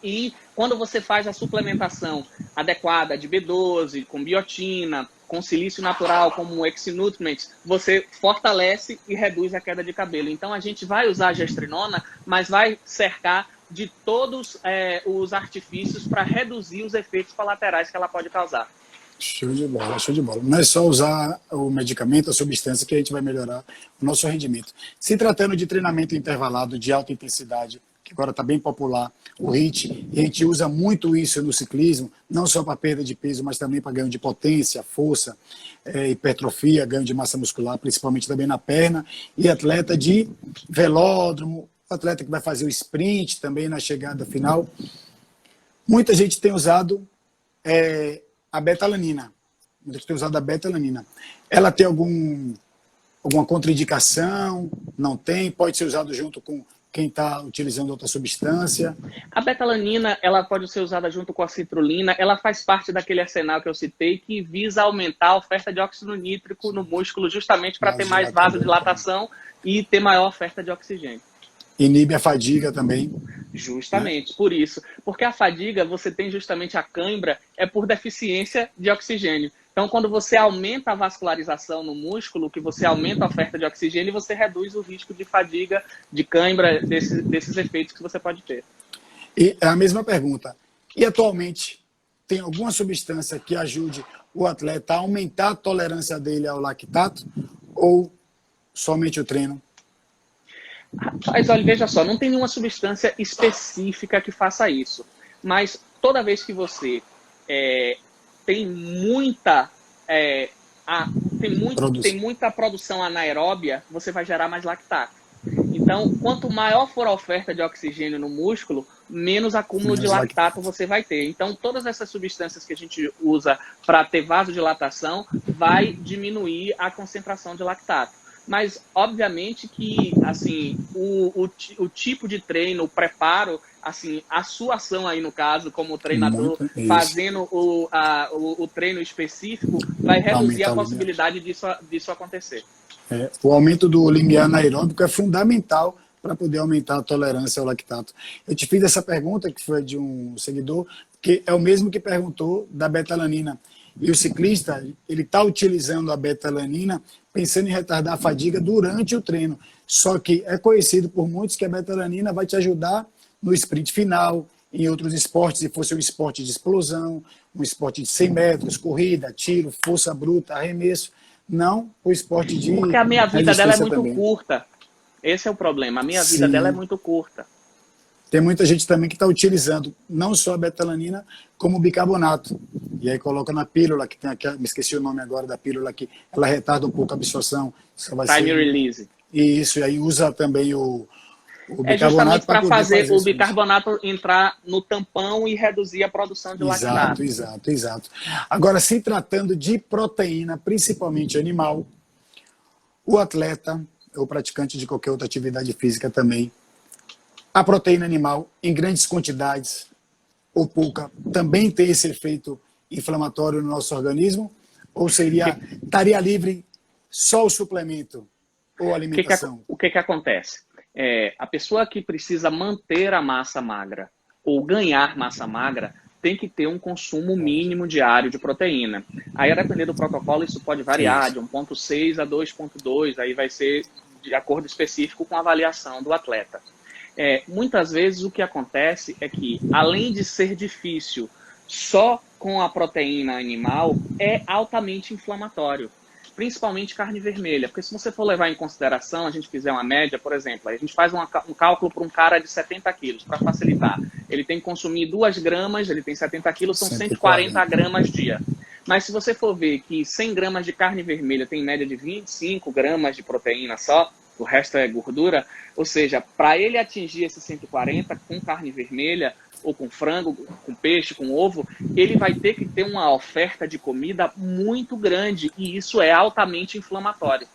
E quando você faz a suplementação adequada de B12, com biotina, com silício natural, como o Exinutment, você fortalece e reduz a queda de cabelo. Então, a gente vai usar a gestrinona, mas vai cercar de todos os artifícios para reduzir os efeitos colaterais que ela pode causar. Show de bola, show de bola. Não é só usar o medicamento, a substância, que a gente vai melhorar o nosso rendimento. Se tratando de treinamento intervalado de alta intensidade, que agora está bem popular, o HIIT, e a gente usa muito isso no ciclismo, não só para perda de peso, mas também para ganho de potência, força, hipertrofia, ganho de massa muscular, principalmente também na perna, e atleta de velódromo, atleta que vai fazer o sprint também na chegada final. Muita gente tem usado a betalanina. Muita gente tem usado a betalanina. Ela tem alguma contraindicação? Não tem? Pode ser usado junto com quem está utilizando outra substância? A betalanina, ela pode ser usada junto com a citrulina, ela faz parte daquele arsenal que eu citei que visa aumentar a oferta de óxido nítrico no músculo justamente para ter mais vasodilatação e ter maior oferta de oxigênio. Inibe a fadiga também. Justamente, por isso. Porque a fadiga, você tem justamente a cãibra, é por deficiência de oxigênio. Então, quando você aumenta a vascularização no músculo, que você aumenta a oferta de oxigênio, você reduz o risco de fadiga, de cãibra, desses efeitos que você pode ter. E a mesma pergunta. E atualmente, tem alguma substância que ajude o atleta a aumentar a tolerância dele ao lactato? Ou somente o treino? Rapaz, olha, veja só, não tem nenhuma substância específica que faça isso. Mas toda vez que você tem muita produção anaeróbia, você vai gerar mais lactato. Então, quanto maior for a oferta de oxigênio no músculo, menos acúmulo de lactato você vai ter. Então, todas essas substâncias que a gente usa para ter vasodilatação vai diminuir a concentração de lactato. Mas, obviamente, que assim, o tipo de treino, o preparo, assim, a sua ação aí, no caso, como treinador, fazendo o treino específico, vai reduzir a possibilidade disso acontecer. O aumento do limiar anaeróbico é fundamental para poder aumentar a tolerância ao lactato. Eu te fiz essa pergunta, que foi de um seguidor, que é o mesmo que perguntou da betalanina. E o ciclista, ele está utilizando a betalanina pensando em retardar a fadiga durante o treino. Só que é conhecido por muitos que a betalanina vai te ajudar no sprint final, em outros esportes, se fosse um esporte de explosão, um esporte de 100 metros, corrida, tiro, força bruta, arremesso. Não o esporte de... Porque a meia vida dela é muito curta. Esse é o problema. A meia vida dela é muito curta. Tem muita gente também que está utilizando não só a betalanina, como o bicarbonato. E aí coloca na pílula, que tem aqui, me esqueci o nome agora da pílula, que ela retarda um pouco a absorção. Só vai Time ser... release. Isso, e aí usa também o É bicarbonato justamente para poder fazer o isso. bicarbonato entrar no tampão e reduzir a produção de lactato. Exato. Agora, se tratando de proteína, principalmente animal, o atleta, ou praticante de qualquer outra atividade física também, a proteína animal, em grandes quantidades ou pouca, também tem esse efeito inflamatório no nosso organismo? Ou estaria livre só o suplemento ou alimentação? O que acontece? A pessoa que precisa manter a massa magra ou ganhar massa magra tem que ter um consumo mínimo diário de proteína. Aí, a depender do protocolo, isso pode variar de 1,6 a 2,2, aí vai ser de acordo específico com a avaliação do atleta. Muitas vezes o que acontece é que, além de ser difícil só com a proteína animal, é altamente inflamatório. Principalmente carne vermelha, porque se você for levar em consideração, a gente fizer uma média, por exemplo, a gente faz um cálculo para um cara de 70 quilos, para facilitar. Ele tem que consumir 2 gramas, ele tem 70 quilos, são 140 gramas dia. Mas se você for ver que 100 gramas de carne vermelha tem em média de 25 gramas de proteína só, o resto é gordura, ou seja, para ele atingir esses 140 com carne vermelha, ou com frango, com peixe, com ovo, ele vai ter que ter uma oferta de comida muito grande, e isso é altamente inflamatório.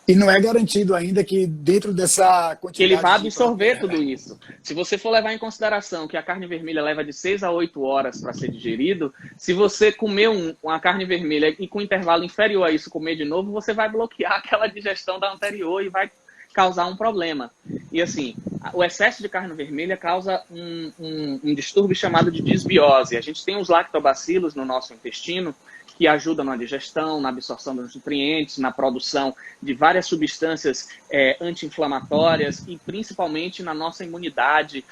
E não é garantido ainda que dentro dessa quantidade... Que ele vai absorver tudo isso. Se você for levar em consideração que a carne vermelha leva de 6 a 8 horas para ser digerido, se você comer uma carne vermelha e com intervalo inferior a isso comer de novo, você vai bloquear aquela digestão da anterior e vai causar um problema. E assim, o excesso de carne vermelha causa um distúrbio chamado de disbiose. A gente tem os lactobacilos no nosso intestino que ajudam na digestão, na absorção dos nutrientes, na produção de várias substâncias anti-inflamatórias e principalmente na nossa imunidade,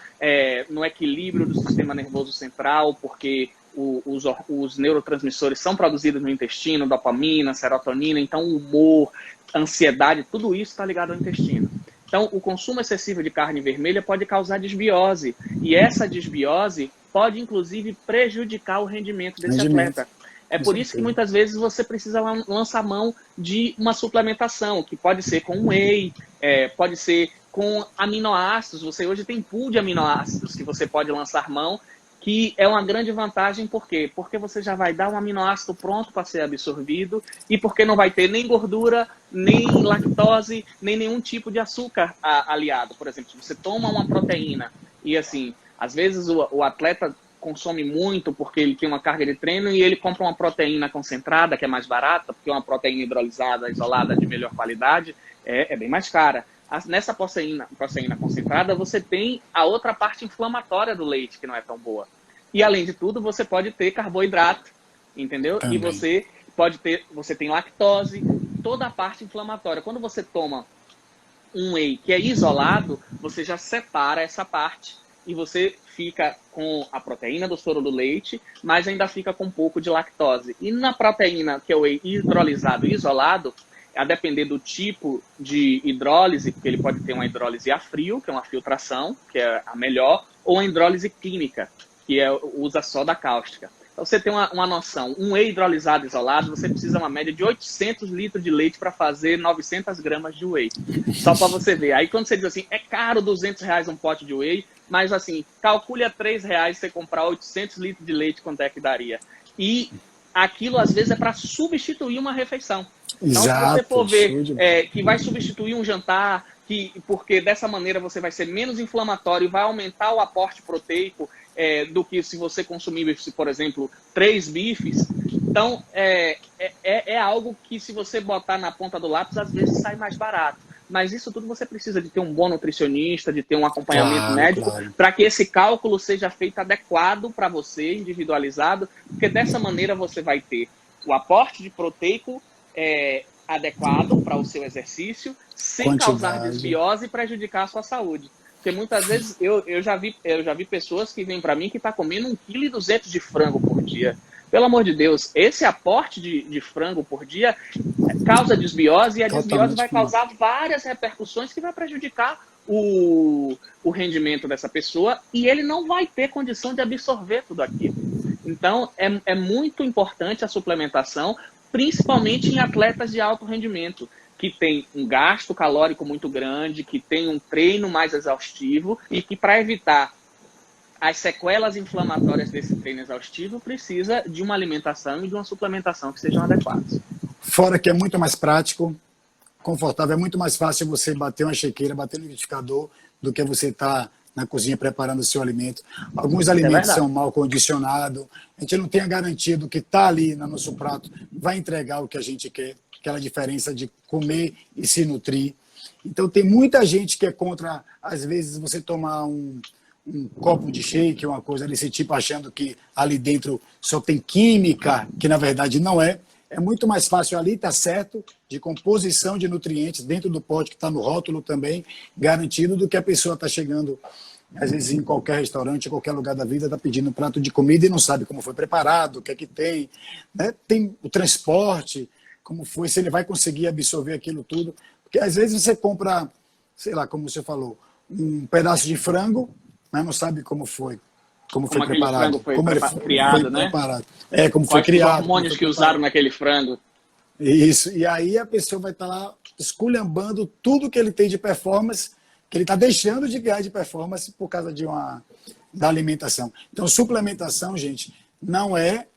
no equilíbrio do sistema nervoso central, porque os neurotransmissores são produzidos no intestino, dopamina, serotonina, então o humor, ansiedade, tudo isso está ligado ao intestino. Então, o consumo excessivo de carne vermelha pode causar disbiose. E essa disbiose pode, inclusive, prejudicar o rendimento desse atleta. É por isso que muitas vezes você precisa lançar mão de uma suplementação, que pode ser com whey, pode ser com aminoácidos. Você hoje tem pool de aminoácidos que você pode lançar mão, que é uma grande vantagem. Por quê? Porque você já vai dar um aminoácido pronto para ser absorvido e porque não vai ter nem gordura, nem lactose, nem nenhum tipo de açúcar aliado. Por exemplo, se você toma uma proteína e, assim, às vezes o atleta consome muito porque ele tem uma carga de treino e ele compra uma proteína concentrada, que é mais barata, porque uma proteína hidrolisada, isolada, de melhor qualidade, é bem mais cara. Nessa proteína concentrada, você tem a outra parte inflamatória do leite, que não é tão boa. E, além de tudo, você pode ter carboidrato, entendeu? Também. E você tem lactose, toda a parte inflamatória. Quando você toma um whey que é isolado, você já separa essa parte e você fica com a proteína do soro do leite, mas ainda fica com um pouco de lactose. E na proteína, que é o whey hidrolisado e isolado, a depender do tipo de hidrólise, porque ele pode ter uma hidrólise a frio, que é uma filtração, que é a melhor, ou a hidrólise química, que usa soda cáustica. Então, você tem uma noção, um whey hidrolisado isolado, você precisa uma média de 800 litros de leite para fazer 900 gramas de whey. Só para você ver. Aí, quando você diz assim, é caro R$200 um pote de whey, mas assim, calcule a R$3 você comprar 800 litros de leite, quanto é que daria. E aquilo, às vezes, é para substituir uma refeição. Então, se você for ver que vai substituir um jantar, porque dessa maneira você vai ser menos inflamatório e vai aumentar o aporte proteico do que se você consumir, por exemplo, 3 bifes. Então, é algo que, se você botar na ponta do lápis, às vezes sai mais barato. Mas isso tudo você precisa de ter um bom nutricionista, de ter um acompanhamento médico, para que esse cálculo seja feito adequado para você, individualizado, porque dessa maneira você vai ter o aporte de proteico adequado para o seu exercício, sem causar desbiose e prejudicar a sua saúde. Porque muitas vezes eu já vi pessoas que vêm para mim que estão comendo 1,2 kg de frango por dia. Pelo amor de Deus, esse aporte de frango por dia causa desbiose, e a desbiose vai causar várias repercussões que vai prejudicar o rendimento dessa pessoa e ele não vai ter condição de absorver tudo aquilo. Então, é muito importante a suplementação, principalmente em atletas de alto rendimento, que tem um gasto calórico muito grande, que tem um treino mais exaustivo e que, para evitar as sequelas inflamatórias desse treino exaustivo, precisa de uma alimentação e de uma suplementação que sejam adequadas. Fora que é muito mais prático, confortável, é muito mais fácil você bater uma chequeira, bater no liquidificador, do que você estar na cozinha preparando o seu alimento. Alguns alimentos são mal condicionados, a gente não tem a garantia do que está ali no nosso prato vai entregar o que a gente quer, aquela diferença de comer e se nutrir. Então tem muita gente que é contra, às vezes, você tomar um copo de shake, uma coisa desse tipo, achando que ali dentro só tem química, que na verdade não é. É muito mais fácil ali, tá certo, de composição de nutrientes dentro do pote, que está no rótulo também, garantido, do que a pessoa está chegando, às vezes, em qualquer restaurante, em qualquer lugar da vida, está pedindo um prato de comida e não sabe como foi preparado, o que é que tem. Né? Tem o transporte, como foi, se ele vai conseguir absorver aquilo tudo. Porque às vezes você compra, sei lá, como você falou, um pedaço de frango, mas não sabe como foi. Como foi preparado. Como ele foi criado, né? Preparado. Como foi criado. Os hormônios que usaram naquele frango. Isso. E aí a pessoa vai estar lá esculhambando tudo que ele tem de performance, que ele está deixando de ganhar de performance por causa da alimentação. Então, suplementação, gente, não é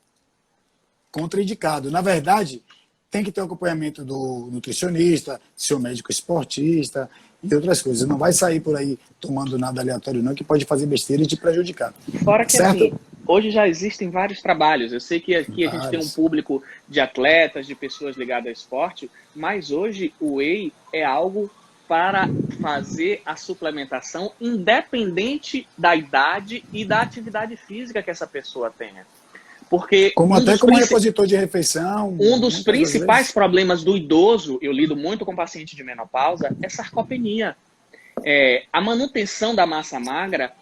contraindicado. Na verdade, tem que ter o acompanhamento do nutricionista, seu médico esportista e outras coisas. Não vai sair por aí tomando nada aleatório, não, que pode fazer besteira e te prejudicar. Fora que, assim, hoje já existem vários trabalhos. Eu sei que aqui a gente tem um público de atletas, de pessoas ligadas ao esporte, mas hoje o whey é algo para fazer a suplementação independente da idade e da atividade física que essa pessoa tenha. Porque como repositor de refeição. Um dos principais problemas do idoso, eu lido muito com paciente de menopausa, é sarcopenia. A manutenção da massa magra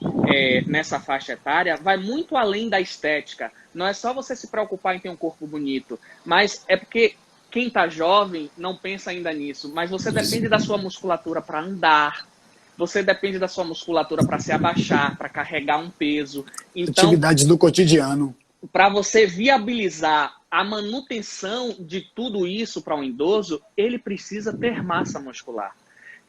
nessa faixa etária vai muito além da estética. Não é só você se preocupar em ter um corpo bonito, mas é porque quem está jovem não pensa ainda nisso, mas você depende da sua musculatura para andar, você depende da sua musculatura para se abaixar, para carregar um peso. Então, atividades do cotidiano. Para você viabilizar a manutenção de tudo isso para um idoso, ele precisa ter massa muscular.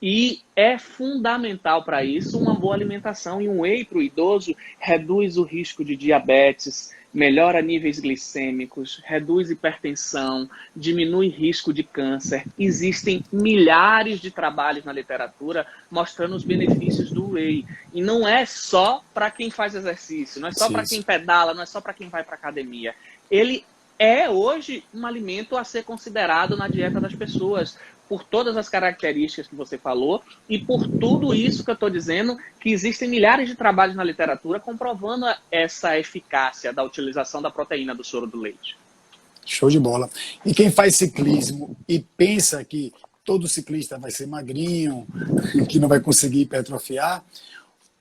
E é fundamental para isso uma boa alimentação. E um whey para o idoso reduz o risco de diabetes, melhora níveis glicêmicos, reduz hipertensão, diminui risco de câncer. Existem milhares de trabalhos na literatura mostrando os benefícios do whey. E não é só para quem faz exercício, não é só para quem pedala, não é só para quem vai para academia. Ele é hoje um alimento a ser considerado na dieta das pessoas, por todas as características que você falou e por tudo isso que eu estou dizendo, que existem milhares de trabalhos na literatura comprovando essa eficácia da utilização da proteína do soro do leite. Show de bola. E quem faz ciclismo e pensa que todo ciclista vai ser magrinho, que não vai conseguir hipertrofiar,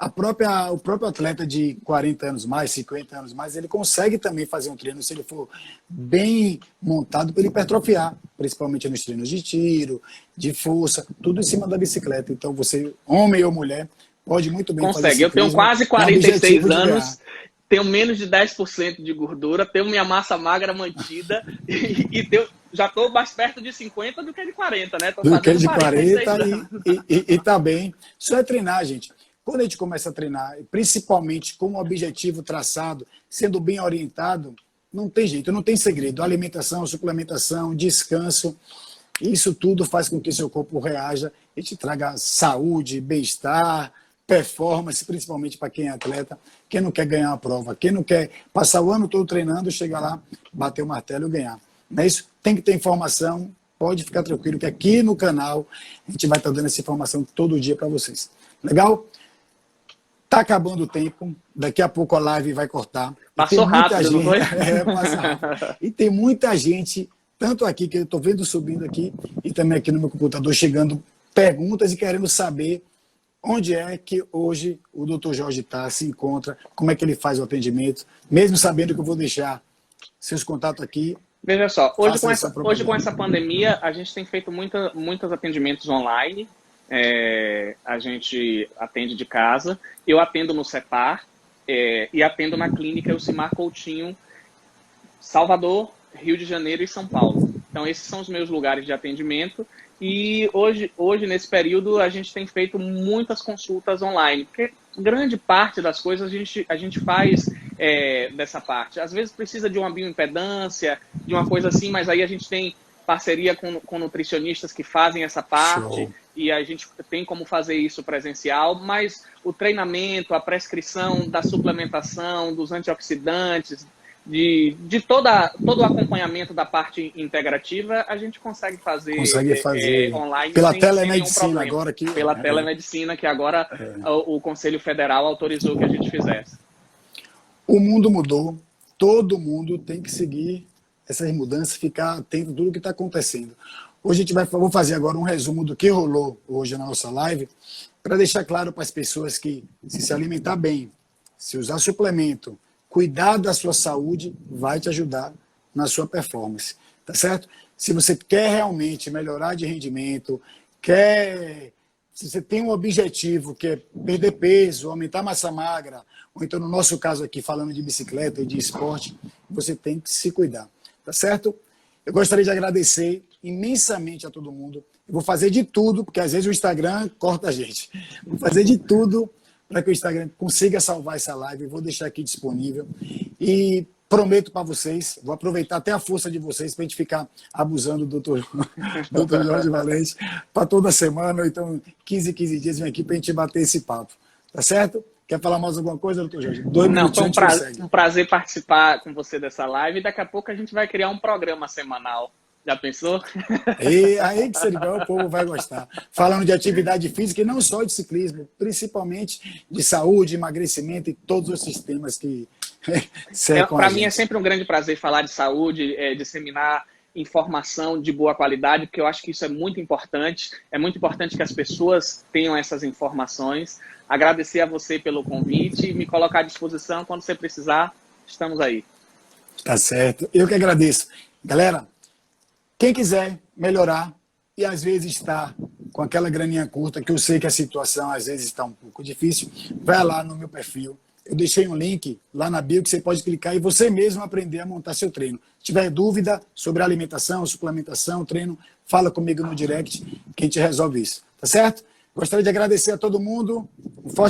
o próprio atleta de 40 anos mais, 50 anos mais, ele consegue também fazer um treino, se ele for bem montado, para ele hipertrofiar, principalmente nos treinos de tiro, de força, tudo em cima da bicicleta. Então você, homem ou mulher, pode muito bem fazer ciclismo. Eu tenho quase 46 anos, tenho menos de 10% de gordura, tenho minha massa magra mantida e já estou mais perto de 50 do que de 40, né? Tô do que de 40 e tá bem. Só é treinar, gente. Quando a gente começa a treinar, principalmente com um objetivo traçado, sendo bem orientado, não tem jeito, não tem segredo. Alimentação, suplementação, descanso, isso tudo faz com que seu corpo reaja e te traga saúde, bem-estar, performance, principalmente para quem é atleta, quem não quer ganhar uma prova, quem não quer passar o ano todo treinando, chegar lá, bater o martelo e ganhar. Não é isso? Tem que ter informação, pode ficar tranquilo que aqui no canal a gente vai estar dando essa informação todo dia para vocês. Legal? Tá acabando o tempo, daqui a pouco a live vai cortar. Passou rápido, não foi? Passa rápido. E tem muita gente, tanto aqui, que eu estou vendo subindo aqui, e também aqui no meu computador, chegando perguntas e querendo saber onde é que hoje o Dr. Jorge se encontra, como é que ele faz o atendimento, mesmo sabendo que eu vou deixar seus contatos aqui. Veja só, hoje com essa pandemia, a gente tem feito muitos atendimentos online. a gente atende de casa. Eu atendo no CEPAR e atendo na clínica Elcimar Coutinho, Salvador, Rio de Janeiro e São Paulo. Então, esses são os meus lugares de atendimento. E hoje, nesse período, a gente tem feito muitas consultas online, porque grande parte das coisas a gente faz dessa parte. Às vezes precisa de uma bioimpedância, de uma coisa assim, mas aí a gente tem parceria com nutricionistas que fazem essa parte. Show. E a gente tem como fazer isso presencial, mas o treinamento, a prescrição da suplementação, dos antioxidantes, de todo o acompanhamento da parte integrativa, a gente consegue fazer online pela telemedicina agora aqui. Pela telemedicina, que agora o Conselho Federal autorizou que a gente fizesse. O mundo mudou, todo mundo tem que seguir essas mudanças, ficar atento a tudo que está acontecendo. Hoje vou fazer agora um resumo do que rolou hoje na nossa live, para deixar claro para as pessoas que se alimentar bem, se usar suplemento, cuidar da sua saúde, vai te ajudar na sua performance, tá certo? Se você quer realmente melhorar de rendimento, se você tem um objetivo que é perder peso, aumentar massa magra, ou então no nosso caso aqui falando de bicicleta e de esporte, você tem que se cuidar, tá certo? Eu gostaria de agradecer imensamente a todo mundo. Eu vou fazer de tudo, porque às vezes o Instagram corta a gente. Vou fazer de tudo para que o Instagram consiga salvar essa live. Vou deixar aqui disponível. E prometo para vocês, vou aproveitar até a força de vocês para a gente ficar abusando do Dr. Jorge Valente para toda semana, ou então 15 dias vem aqui para a gente bater esse papo. Tá certo? Quer falar mais alguma coisa, doutor Jorge? Não, foi um prazer participar com você dessa live. E daqui a pouco a gente vai criar um programa semanal. Já pensou? E aí que seria, o povo vai gostar. Falando de atividade física e não só de ciclismo, principalmente de saúde, emagrecimento e todos os sistemas que cercam Para mim é sempre um grande prazer falar de saúde, disseminar informação de boa qualidade, porque eu acho que isso é muito importante. É muito importante que as pessoas tenham essas informações. Agradecer a você pelo convite e me colocar à disposição quando você precisar. Estamos aí. Tá certo. Eu que agradeço. Galera, quem quiser melhorar e às vezes está com aquela graninha curta, que eu sei que a situação às vezes está um pouco difícil, vai lá no meu perfil. Eu deixei um link lá na bio que você pode clicar e você mesmo aprender a montar seu treino. Se tiver dúvida sobre alimentação, suplementação, treino, fala comigo no direct que a gente resolve isso. Tá certo? Gostaria de agradecer a todo mundo. Um forte